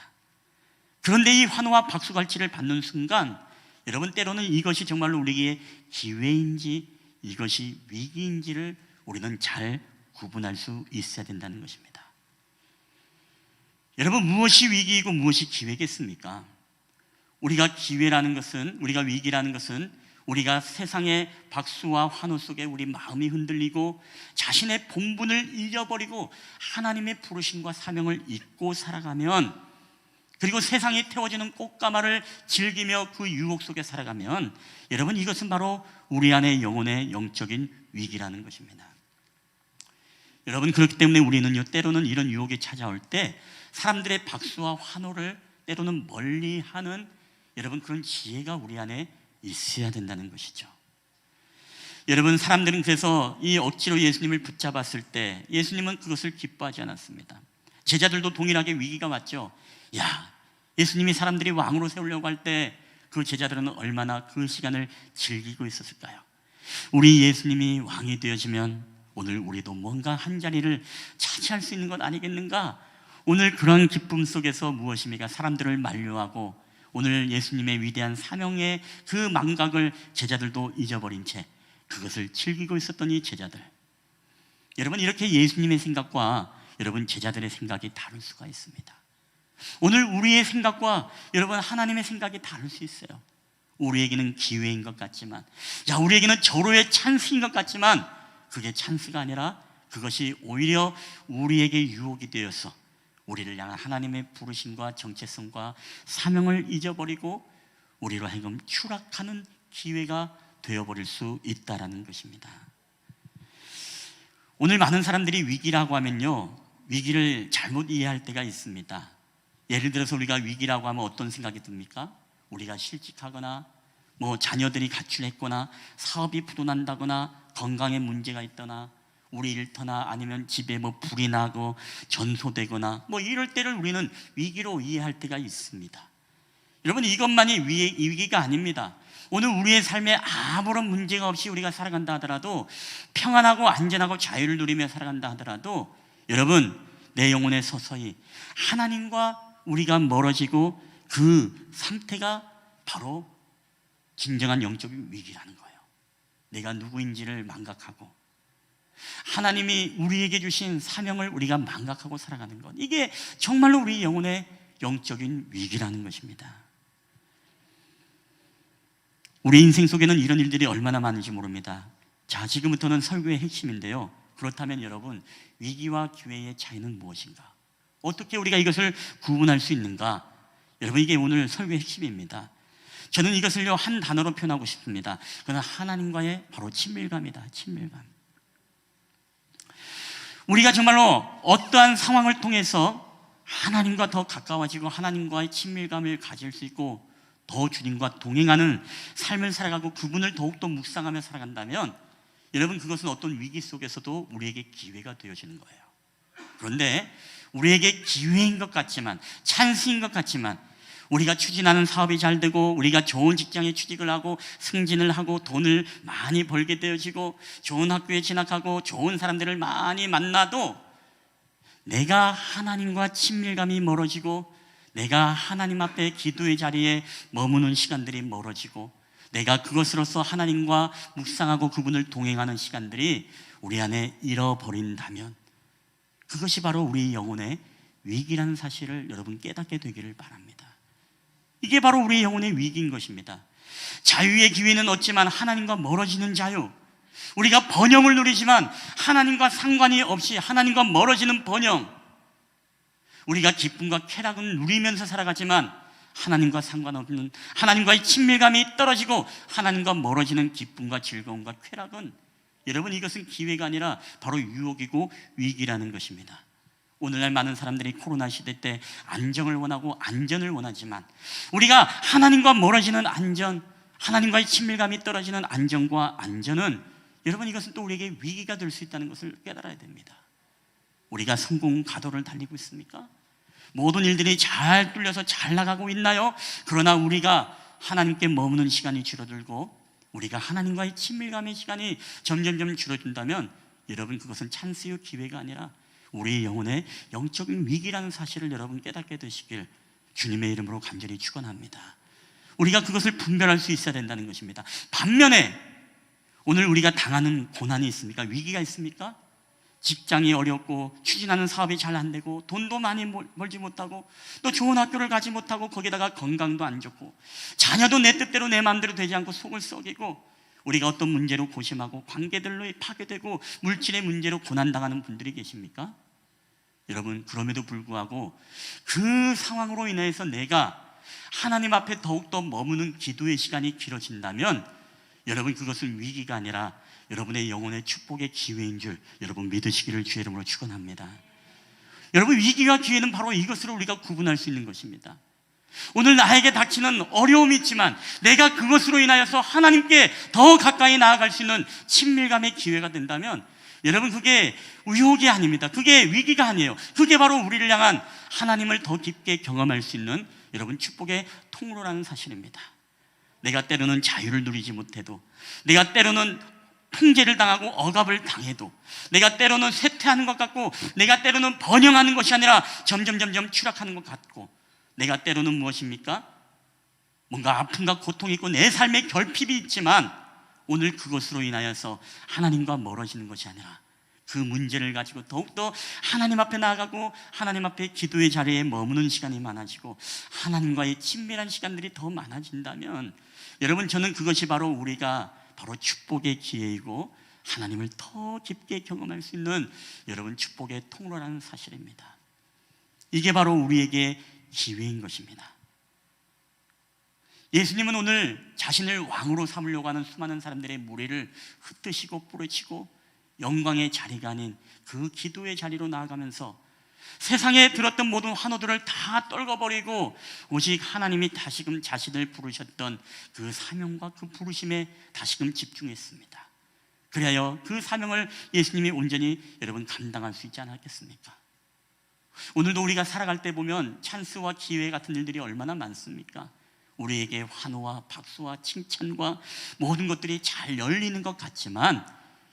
그런데 이 환호와 박수갈치를 받는 순간 여러분, 때로는 이것이 정말로 우리에게 기회인지 이것이 위기인지를 우리는 잘 구분할 수 있어야 된다는 것입니다. 여러분, 무엇이 위기이고 무엇이 기회겠습니까? 우리가 기회라는 것은, 우리가 위기라는 것은 우리가 세상의 박수와 환호 속에 우리 마음이 흔들리고 자신의 본분을 잃어버리고 하나님의 부르심과 사명을 잊고 살아가면, 그리고 세상에 태워지는 꽃가마를 즐기며 그 유혹 속에 살아가면 여러분, 이것은 바로 우리 안의 영혼의 영적인 위기라는 것입니다. 여러분, 그렇기 때문에 우리는요 때로는 이런 유혹이 찾아올 때 사람들의 박수와 환호를 때로는 멀리하는 여러분 그런 지혜가 우리 안에 있어야 된다는 것이죠. 여러분, 사람들은 그래서 이 억지로 예수님을 붙잡았을 때 예수님은 그것을 기뻐하지 않았습니다. 제자들도 동일하게 위기가 왔죠. 야, 예수님이 사람들이 왕으로 세우려고 할 때 그 제자들은 얼마나 그 시간을 즐기고 있었을까요? 우리 예수님이 왕이 되어지면 오늘 우리도 뭔가 한 자리를 차지할 수 있는 것 아니겠는가? 오늘 그런 기쁨 속에서 무엇입니까? 사람들을 만류하고 오늘 예수님의 위대한 사명의 그 망각을 제자들도 잊어버린 채 그것을 즐기고 있었던 이 제자들, 여러분, 이렇게 예수님의 생각과 여러분 제자들의 생각이 다를 수가 있습니다. 오늘 우리의 생각과 여러분 하나님의 생각이 다를 수 있어요. 우리에게는 기회인 것 같지만, 우리에게는 절호의 찬스인 것 같지만, 그게 찬스가 아니라 그것이 오히려 우리에게 유혹이 되어서 우리를 향한 하나님의 부르심과 정체성과 사명을 잊어버리고 우리로 하여금 추락하는 기회가 되어버릴 수 있다는 것입니다. 오늘 많은 사람들이 위기라고 하면요, 위기를 잘못 이해할 때가 있습니다. 예를 들어서 우리가 위기라고 하면 어떤 생각이 듭니까? 우리가 실직하거나 자녀들이 가출했거나 사업이 부도난다거나 건강에 문제가 있거나 우리 일터나 아니면 집에 불이 나고 전소되거나 이럴 때를 우리는 위기로 이해할 때가 있습니다. 여러분, 이것만이 위기가 아닙니다. 오늘 우리의 삶에 아무런 문제가 없이 우리가 살아간다 하더라도, 평안하고 안전하고 자유를 누리며 살아간다 하더라도, 여러분, 내 영혼에 서서히 하나님과 우리가 멀어지고 그 상태가 바로 진정한 영적인 위기라는 거예요. 내가 누구인지를 망각하고 하나님이 우리에게 주신 사명을 우리가 망각하고 살아가는 것, 이게 정말로 우리 영혼의 영적인 위기라는 것입니다. 우리 인생 속에는 이런 일들이 얼마나 많은지 모릅니다. 지금부터는 설교의 핵심인데요, 그렇다면 여러분, 위기와 기회의 차이는 무엇인가? 어떻게 우리가 이것을 구분할 수 있는가? 여러분, 이게 오늘 설교의 핵심입니다. 저는 이것을요 한 단어로 표현하고 싶습니다. 그건 하나님과의 바로 친밀감이다. 친밀감. 우리가 정말로 어떠한 상황을 통해서 하나님과 더 가까워지고 하나님과의 친밀감을 가질 수 있고 더 주님과 동행하는 삶을 살아가고 그분을 더욱더 묵상하며 살아간다면, 여러분, 그것은 어떤 위기 속에서도 우리에게 기회가 되어지는 거예요. 그런데 우리에게 기회인 것 같지만, 찬스인 것 같지만, 우리가 추진하는 사업이 잘 되고 우리가 좋은 직장에 취직을 하고 승진을 하고 돈을 많이 벌게 되어지고 좋은 학교에 진학하고 좋은 사람들을 많이 만나도 내가 하나님과 친밀감이 멀어지고 내가 하나님 앞에 기도의 자리에 머무는 시간들이 멀어지고 내가 그것으로서 하나님과 묵상하고 그분을 동행하는 시간들이 우리 안에 잃어버린다면, 그것이 바로 우리 영혼의 위기라는 사실을 여러분 깨닫게 되기를 바랍니다. 이게 바로 우리 영혼의 위기인 것입니다. 자유의 기회는 얻지만 하나님과 멀어지는 자유, 우리가 번영을 누리지만 하나님과 상관이 없이 하나님과 멀어지는 번영, 우리가 기쁨과 쾌락은 누리면서 살아가지만 하나님과 상관없는, 하나님과의 친밀감이 떨어지고 하나님과 멀어지는 기쁨과 즐거움과 쾌락은, 여러분, 이것은 기회가 아니라 바로 유혹이고 위기라는 것입니다. 오늘날 많은 사람들이 코로나 시대 때 안정을 원하고 안전을 원하지만, 우리가 하나님과 멀어지는 안전, 하나님과의 친밀감이 떨어지는 안정과 안전은, 여러분, 이것은 또 우리에게 위기가 될 수 있다는 것을 깨달아야 됩니다. 우리가 성공 가도를 달리고 있습니까? 모든 일들이 잘 뚫려서 잘 나가고 있나요? 그러나 우리가 하나님께 머무는 시간이 줄어들고 우리가 하나님과의 친밀감의 시간이 점점점 줄어든다면, 여러분, 그것은 찬스요 기회가 아니라 우리의 영혼의 영적인 위기라는 사실을 여러분 깨닫게 되시길 주님의 이름으로 간절히 축원합니다. 우리가 그것을 분별할 수 있어야 된다는 것입니다. 반면에 오늘 우리가 당하는 고난이 있습니까? 위기가 있습니까? 직장이 어렵고 추진하는 사업이 잘 안 되고 돈도 많이 벌지 못하고 또 좋은 학교를 가지 못하고 거기다가 건강도 안 좋고 자녀도 내 뜻대로 내 마음대로 되지 않고 속을 썩이고 우리가 어떤 문제로 고심하고 관계들로 파괴되고 물질의 문제로 고난당하는 분들이 계십니까? 여러분, 그럼에도 불구하고 그 상황으로 인해서 내가 하나님 앞에 더욱더 머무는 기도의 시간이 길어진다면, 여러분, 그것은 위기가 아니라 여러분의 영혼의 축복의 기회인 줄 여러분 믿으시기를 주의 이름으로 축원합니다. 여러분, 위기와 기회는 바로 이것으로 우리가 구분할 수 있는 것입니다. 오늘 나에게 닥치는 어려움이 있지만 내가 그것으로 인하여서 하나님께 더 가까이 나아갈 수 있는 친밀감의 기회가 된다면, 여러분, 그게 유혹이 아닙니다. 그게 위기가 아니에요. 그게 바로 우리를 향한 하나님을 더 깊게 경험할 수 있는 여러분 축복의 통로라는 사실입니다. 내가 때로는 자유를 누리지 못해도, 내가 때로는 통제를 당하고 억압을 당해도, 내가 때로는 쇠퇴하는 것 같고, 내가 때로는 번영하는 것이 아니라 점점 추락하는 것 같고, 내가 때로는 무엇입니까? 뭔가 아픔과 고통이 있고 내 삶에 결핍이 있지만 오늘 그것으로 인하여서 하나님과 멀어지는 것이 아니라 그 문제를 가지고 더욱더 하나님 앞에 나아가고 하나님 앞에 기도의 자리에 머무는 시간이 많아지고 하나님과의 친밀한 시간들이 더 많아진다면 여러분, 저는 그것이 바로 우리가 바로 축복의 기회이고 하나님을 더 깊게 경험할 수 있는 여러분 축복의 통로라는 사실입니다. 이게 바로 우리에게 기회인 것입니다. 예수님은 오늘 자신을 왕으로 삼으려고 하는 수많은 사람들의 무리를 흩으시고 뿌리치고 영광의 자리가 아닌 그 기도의 자리로 나아가면서 세상에 들었던 모든 환호들을 다 떨궈버리고 오직 하나님이 다시금 자신을 부르셨던 그 사명과 그 부르심에 다시금 집중했습니다. 그래야 그 사명을 예수님이 온전히 여러분 감당할 수 있지 않았겠습니까? 오늘도 우리가 살아갈 때 보면 찬스와 기회 같은 일들이 얼마나 많습니까? 우리에게 환호와 박수와 칭찬과 모든 것들이 잘 열리는 것 같지만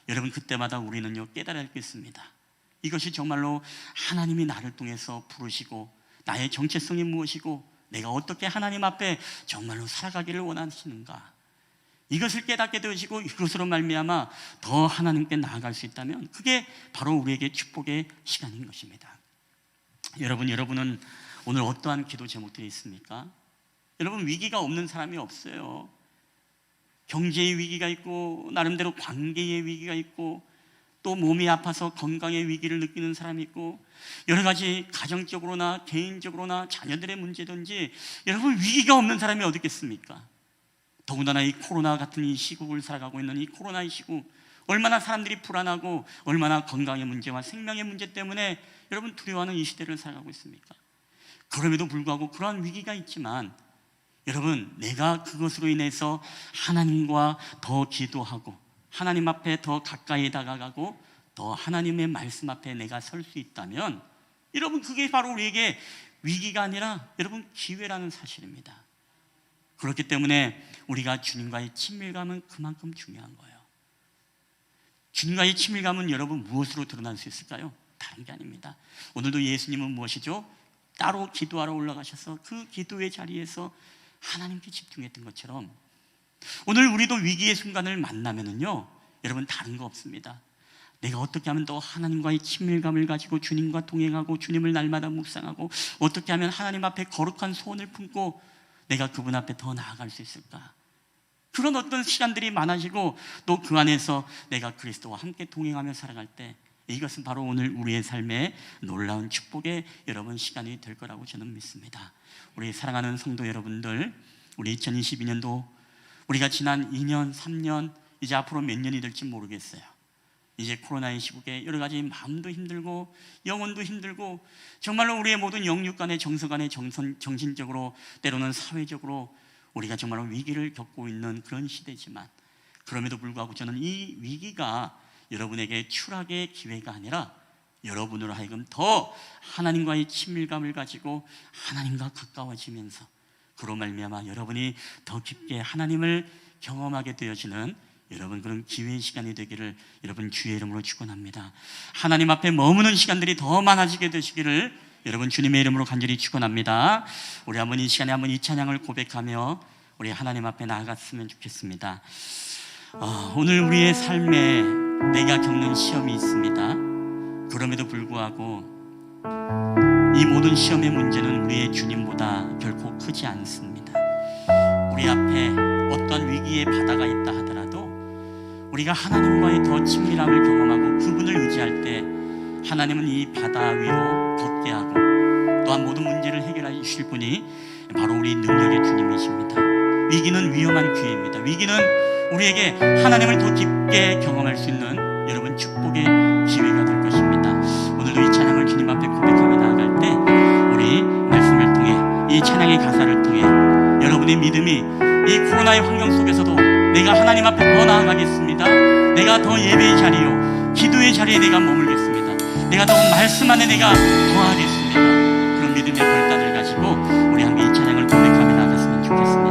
여러분, 그때마다 우리는요 깨달아야 겠습니다. 이것이 정말로 하나님이 나를 통해서 부르시고 나의 정체성이 무엇이고 내가 어떻게 하나님 앞에 정말로 살아가기를 원하시는가, 이것을 깨닫게 되시고 이것으로 말미암아 더 하나님께 나아갈 수 있다면 그게 바로 우리에게 축복의 시간인 것입니다. 여러분은 오늘 어떠한 기도 제목들이 있습니까? 여러분, 위기가 없는 사람이 없어요. 경제의 위기가 있고 나름대로 관계의 위기가 있고 또 몸이 아파서 건강의 위기를 느끼는 사람이 있고 여러 가지 가정적으로나 개인적으로나 자녀들의 문제든지 여러분, 위기가 없는 사람이 어디 있겠습니까? 더군다나 이 코로나 같은 이 시국을 살아가고 있는 이 코로나의 시국, 얼마나 사람들이 불안하고 얼마나 건강의 문제와 생명의 문제 때문에 여러분 두려워하는 이 시대를 살아가고 있습니까? 그럼에도 불구하고 그러한 위기가 있지만 여러분, 내가 그것으로 인해서 하나님과 더 기도하고 하나님 앞에 더 가까이 다가가고 더 하나님의 말씀 앞에 내가 설 수 있다면 여러분, 그게 바로 우리에게 위기가 아니라 여러분 기회라는 사실입니다. 그렇기 때문에 우리가 주님과의 친밀감은 그만큼 중요한 거예요. 주님과의 친밀감은 여러분 무엇으로 드러날 수 있을까요? 다른 게 아닙니다. 오늘도 예수님은 무엇이죠? 따로 기도하러 올라가셔서 그 기도의 자리에서 하나님께 집중했던 것처럼 오늘 우리도 위기의 순간을 만나면은요 여러분, 다른 거 없습니다. 내가 어떻게 하면 더 하나님과의 친밀감을 가지고 주님과 동행하고 주님을 날마다 묵상하고 어떻게 하면 하나님 앞에 거룩한 소원을 품고 내가 그분 앞에 더 나아갈 수 있을까? 그런 어떤 시간들이 많아지고 또 그 안에서 내가 그리스도와 함께 동행하며 살아갈 때 이것은 바로 오늘 우리의 삶에 놀라운 축복의 여러분 시간이 될 거라고 저는 믿습니다. 우리 사랑하는 성도 여러분들, 우리 2022년도 우리가 지난 2년, 3년, 이제 앞으로 몇 년이 될지 모르겠어요. 이제 코로나의 시국에 여러 가지 마음도 힘들고 영혼도 힘들고 정말로 우리의 모든 영육 간의 정서 간의 정신적으로 때로는 사회적으로 우리가 정말로 위기를 겪고 있는 그런 시대지만 그럼에도 불구하고 저는 이 위기가 여러분에게 추락의 기회가 아니라 여러분으로 하여금 더 하나님과의 친밀감을 가지고 하나님과 가까워지면서 그로 말미암아 여러분이 더 깊게 하나님을 경험하게 되어지는 여러분 그런 기회의 시간이 되기를 여러분 주의 이름으로 축원합니다. 하나님 앞에 머무는 시간들이 더 많아지게 되시기를 여러분 주님의 이름으로 간절히 축원합니다. 우리 한번 이 시간에 한번 이 찬양을 고백하며 우리 하나님 앞에 나아갔으면 좋겠습니다. 오늘 우리의 삶에 내가 겪는 시험이 있습니다. 그럼에도 불구하고 이 모든 시험의 문제는 우리의 주님보다 결코 크지 않습니다. 우리 앞에 어떠한 위기의 바다가 있다 하더라도 우리가 하나님과의 더 친밀함을 경험하고 그분을 의지할 때 하나님은 이 바다 위로 걷게 하고 또한 모든 문제를 해결해 주실 분이 바로 우리 능력의 주님이십니다. 위기는 위험한 기회입니다. 위기는 우리에게 하나님을 더 깊게 경험할 수 있는 여러분 축복의 기회가 될 것입니다. 오늘도 이 찬양을 주님 앞에 고백하며 나아갈 때 우리 말씀을 통해 이 찬양의 가사를 통해 여러분의 믿음이 이 코로나의 환경 속에서도 내가 하나님 앞에 더 나아가겠습니다. 내가 더 예배의 자리요 기도의 자리에 내가 머물겠습니다. 내가 더 말씀 안에 내가 거하겠습니다. 그런 믿음의 결단을 가지고 우리 함께 이 찬양을 고백하며 나아갔으면 좋겠습니다.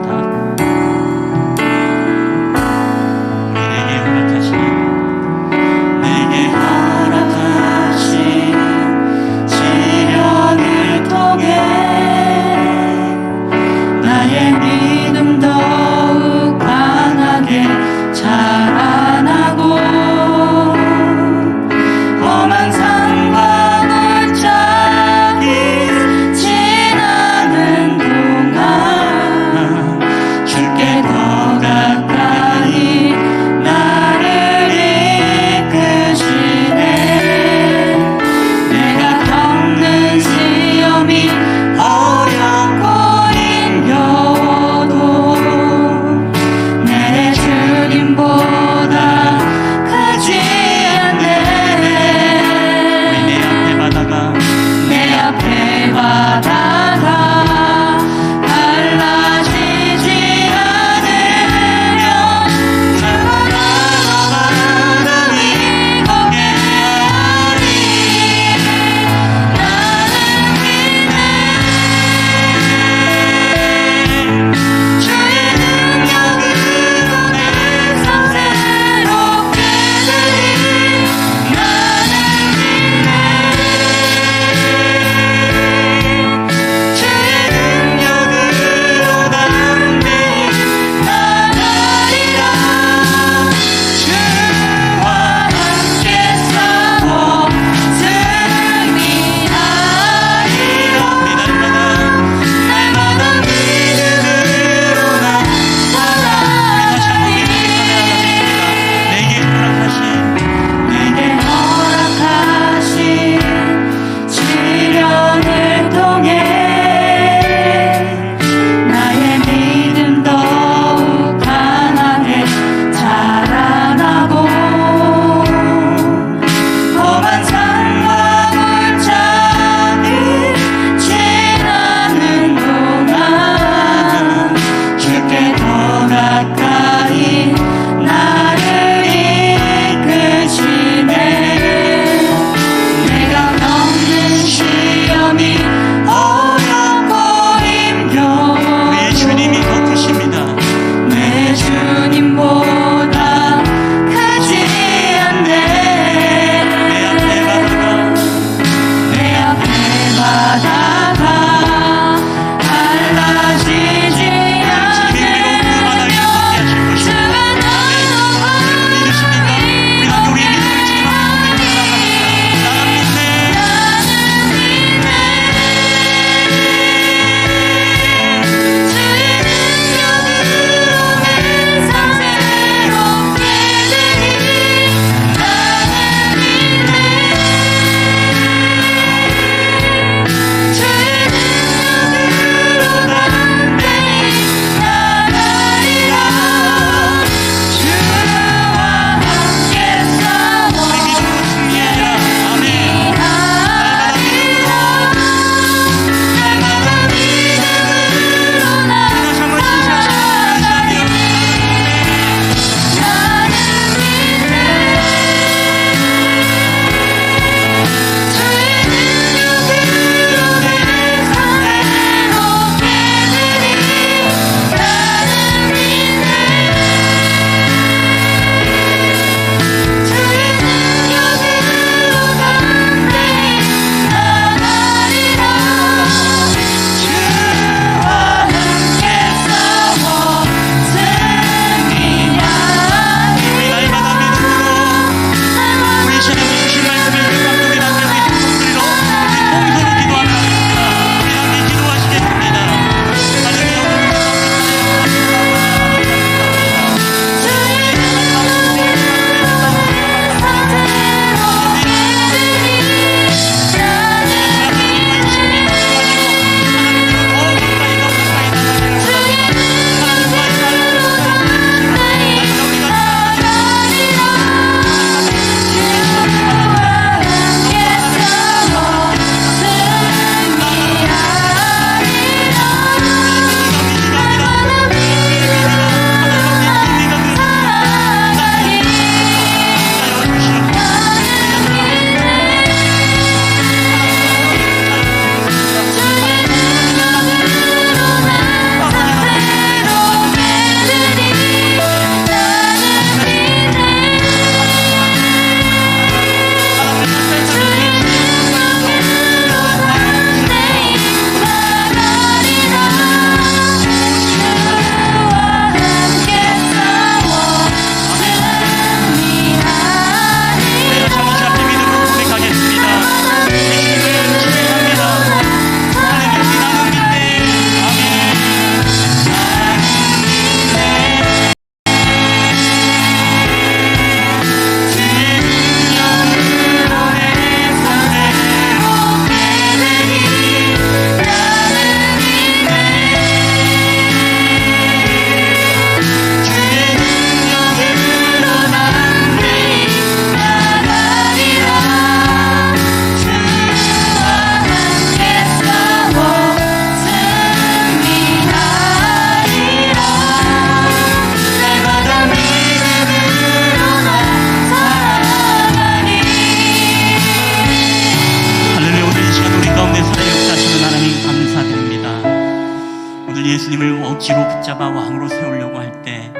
억지로 붙잡아 왕으로 세우려고 할 때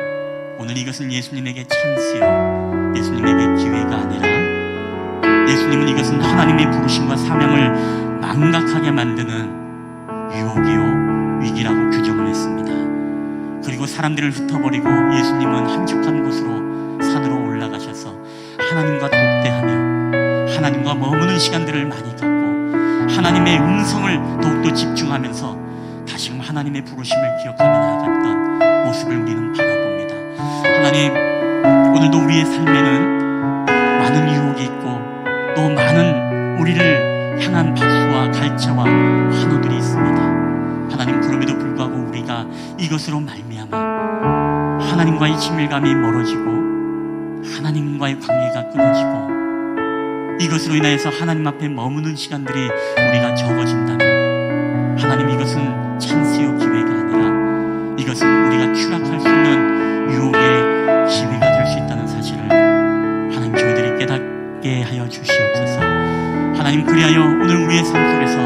오늘 이것은 예수님에게 찬스요, 예수님에게 기회가 아니라 예수님은 이것은 하나님의 부르심과 사명을 망각하게 만드는 유혹이요, 위기라고 규정을 했습니다. 그리고 사람들을 흩어버리고 예수님은 한적한 곳으로 산으로 올라가셔서 하나님과 독대하며 하나님과 머무는 시간들을 많이 갖고 하나님의 음성을 더욱더 집중하면서 다시금 하나님의 부르심을 기억하며 나아갔던 모습을 우리는 바라봅니다. 하나님, 오늘도 우리의 삶에는 많은 유혹이 있고 또 많은 우리를 향한 박수와 갈채와 환호들이 있습니다. 하나님, 그럼에도 불구하고 우리가 이것으로 말미암아 하나님과의 친밀감이 멀어지고 하나님과의 관계가 끊어지고 이것으로 인하여서 하나님 앞에 머무는 시간들이 우리가 적어진다면 하나님, 이것은 찬스요, 기회가 아니라 이것은 우리가 추락할 수 있는 유혹의 기회가 될 수 있다는 사실을 하나님, 저희들이 깨닫게 하여 주시옵소서. 하나님, 그리하여 오늘 우리의 삶 속에서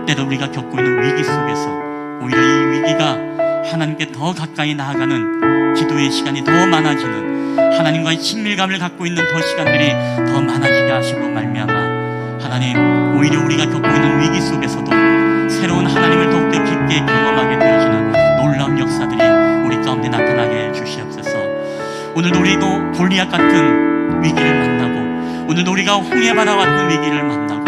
때로 우리가 겪고 있는 위기 속에서 오히려 이 위기가 하나님께 더 가까이 나아가는 기도의 시간이 더 많아지는, 하나님과의 친밀감을 갖고 있는 더 시간들이 더 많아지게 하시고 말미암아 하나님, 오히려 우리가 겪고 있는 위기 속에서도 새로운 하나님을 더욱더 깊게 경험하게 되어지는 놀라운 역사들이 우리 가운데 나타나게 해 주시옵소서. 오늘도 우리도 골리앗 같은 위기를 만나고 오늘도 우리가 홍해바다 같은 위기를 만나고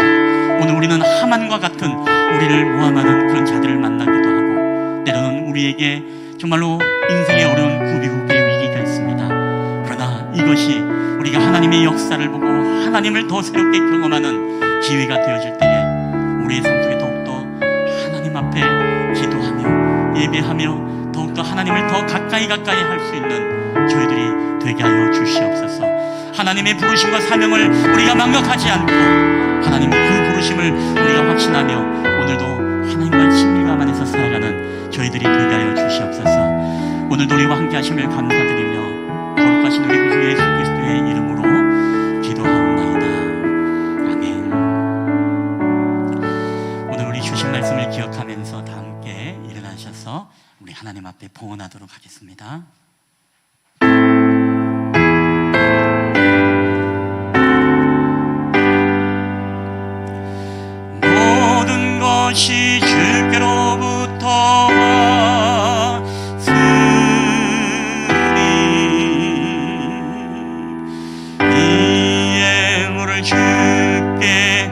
오늘 우리는 하만과 같은 우리를 모함하는 그런 자들을 만나기도 하고 때로는 우리에게 정말로 인생의 어려운 구비구비의 위기가 있습니다. 그러나 이것이 우리가 하나님의 역사를 보고 하나님을 더 새롭게 경험하는 기회가 되어질 때에 우리의 삶 속에 더욱더 하나님 앞에 기도하며 예배하며 더욱더 하나님을 더 가까이 할 수 있는 저희들이 되게 하여 주시옵소서. 하나님의 부르심과 사명을 우리가 망각하지 않고 하나님 그 부르심을 우리가 확신하며 오늘도 하나님과의 친밀감 안에서 살아가는 저희들이 되게 하여 주시옵소서. 오늘도 우리와 함께 하심을 감사드리며 거룩하신 우리 구주 예수 그리스도의 이름으로 기도하옵나이다. 아멘. 오늘 우리 주신 말씀을 기억하면서 다 함께 일어나셔서 우리 하나님 앞에 봉헌하도록 하겠습니다. 모든 것이 주께로부터 왔으니 이 예물을 주께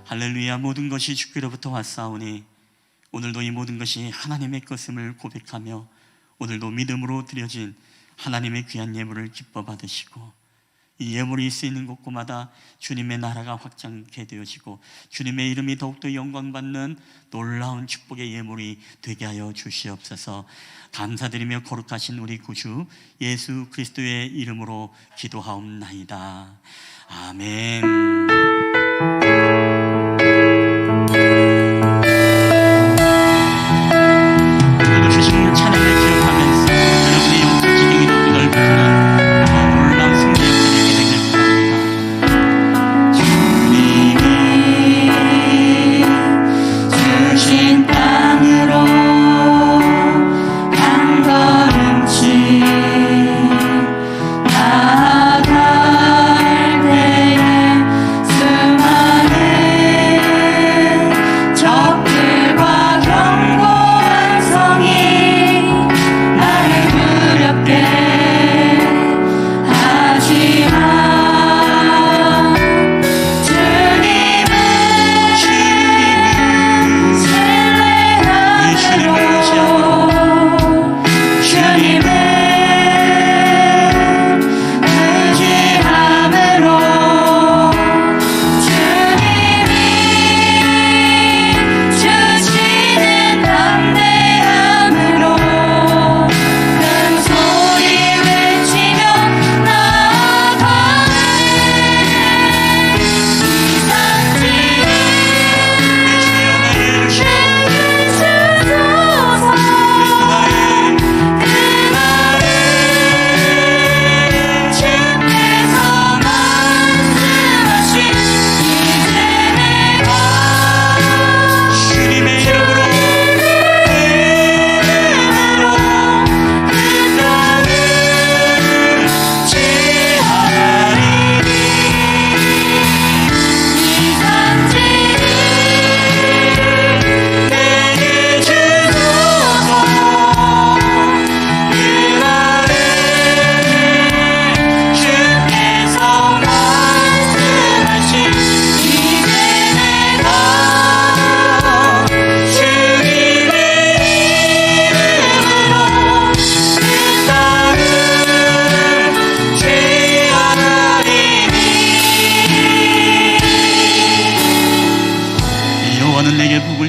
할렐루야. 모든 것이 주께로부터 왔사오니 오늘도 이 모든 것이 하나님의 것임을 고백하며 오늘도 믿음으로 드려진 하나님의 귀한 예물을 기뻐 받으시고 이 예물이 쓰이는 곳곳마다 주님의 나라가 확장케 되어지고 주님의 이름이 더욱더 영광받는 놀라운 축복의 예물이 되게 하여 주시옵소서. 감사드리며 거룩하신 우리 구주 예수 그리스도의 이름으로 기도하옵나이다. 아멘. 나아갈 때에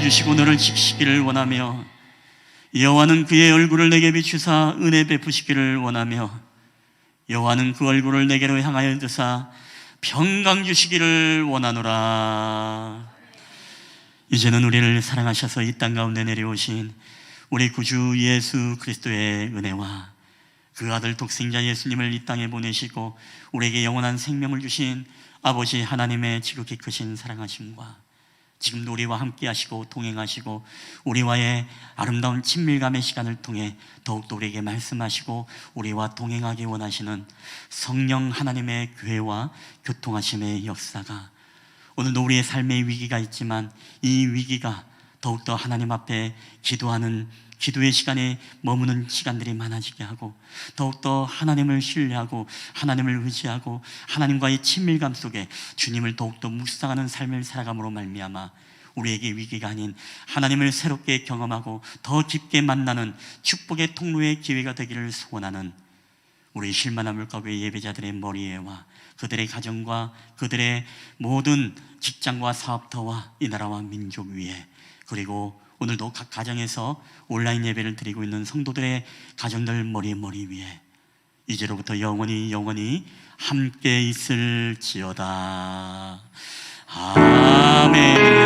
주시고 너를 지키시기를 원하며 여호와는 그의 얼굴을 내게 비추사 은혜 베푸시기를 원하며 여호와는 그 얼굴을 내게로 향하여 드사 평강 주시기를 원하노라. 이제는 우리를 사랑하셔서 이 땅 가운데 내려오신 우리 구주 예수 그리스도의 은혜와 그 아들 독생자 예수님을 이 땅에 보내시고 우리에게 영원한 생명을 주신 아버지 하나님의 지극히 크신 사랑하심과 지금도 우리와 함께 하시고 동행하시고 우리와의 아름다운 친밀감의 시간을 통해 더욱더 우리에게 말씀하시고 우리와 동행하기 원하시는 성령 하나님의 교회와 교통하심의 역사가 오늘도 우리의 삶에 위기가 있지만 이 위기가 더욱더 하나님 앞에 기도하는 기도의 시간에 머무는 시간들이 많아지게 하고 더욱더 하나님을 신뢰하고 하나님을 의지하고 하나님과의 친밀감 속에 주님을 더욱더 묵상하는 삶을 살아감으로 말미암아 우리에게 위기가 아닌 하나님을 새롭게 경험하고 더 깊게 만나는 축복의 통로의 기회가 되기를 소원하는 우리 실만한 물가구의 예배자들의 머리에와 그들의 가정과 그들의 모든 직장과 사업터와 이 나라와 민족 위에 그리고 오늘도 각 가정에서 온라인 예배를 드리고 있는 성도들의 가정들 머리 위에 이제로부터 영원히 함께 있을지어다. 아멘.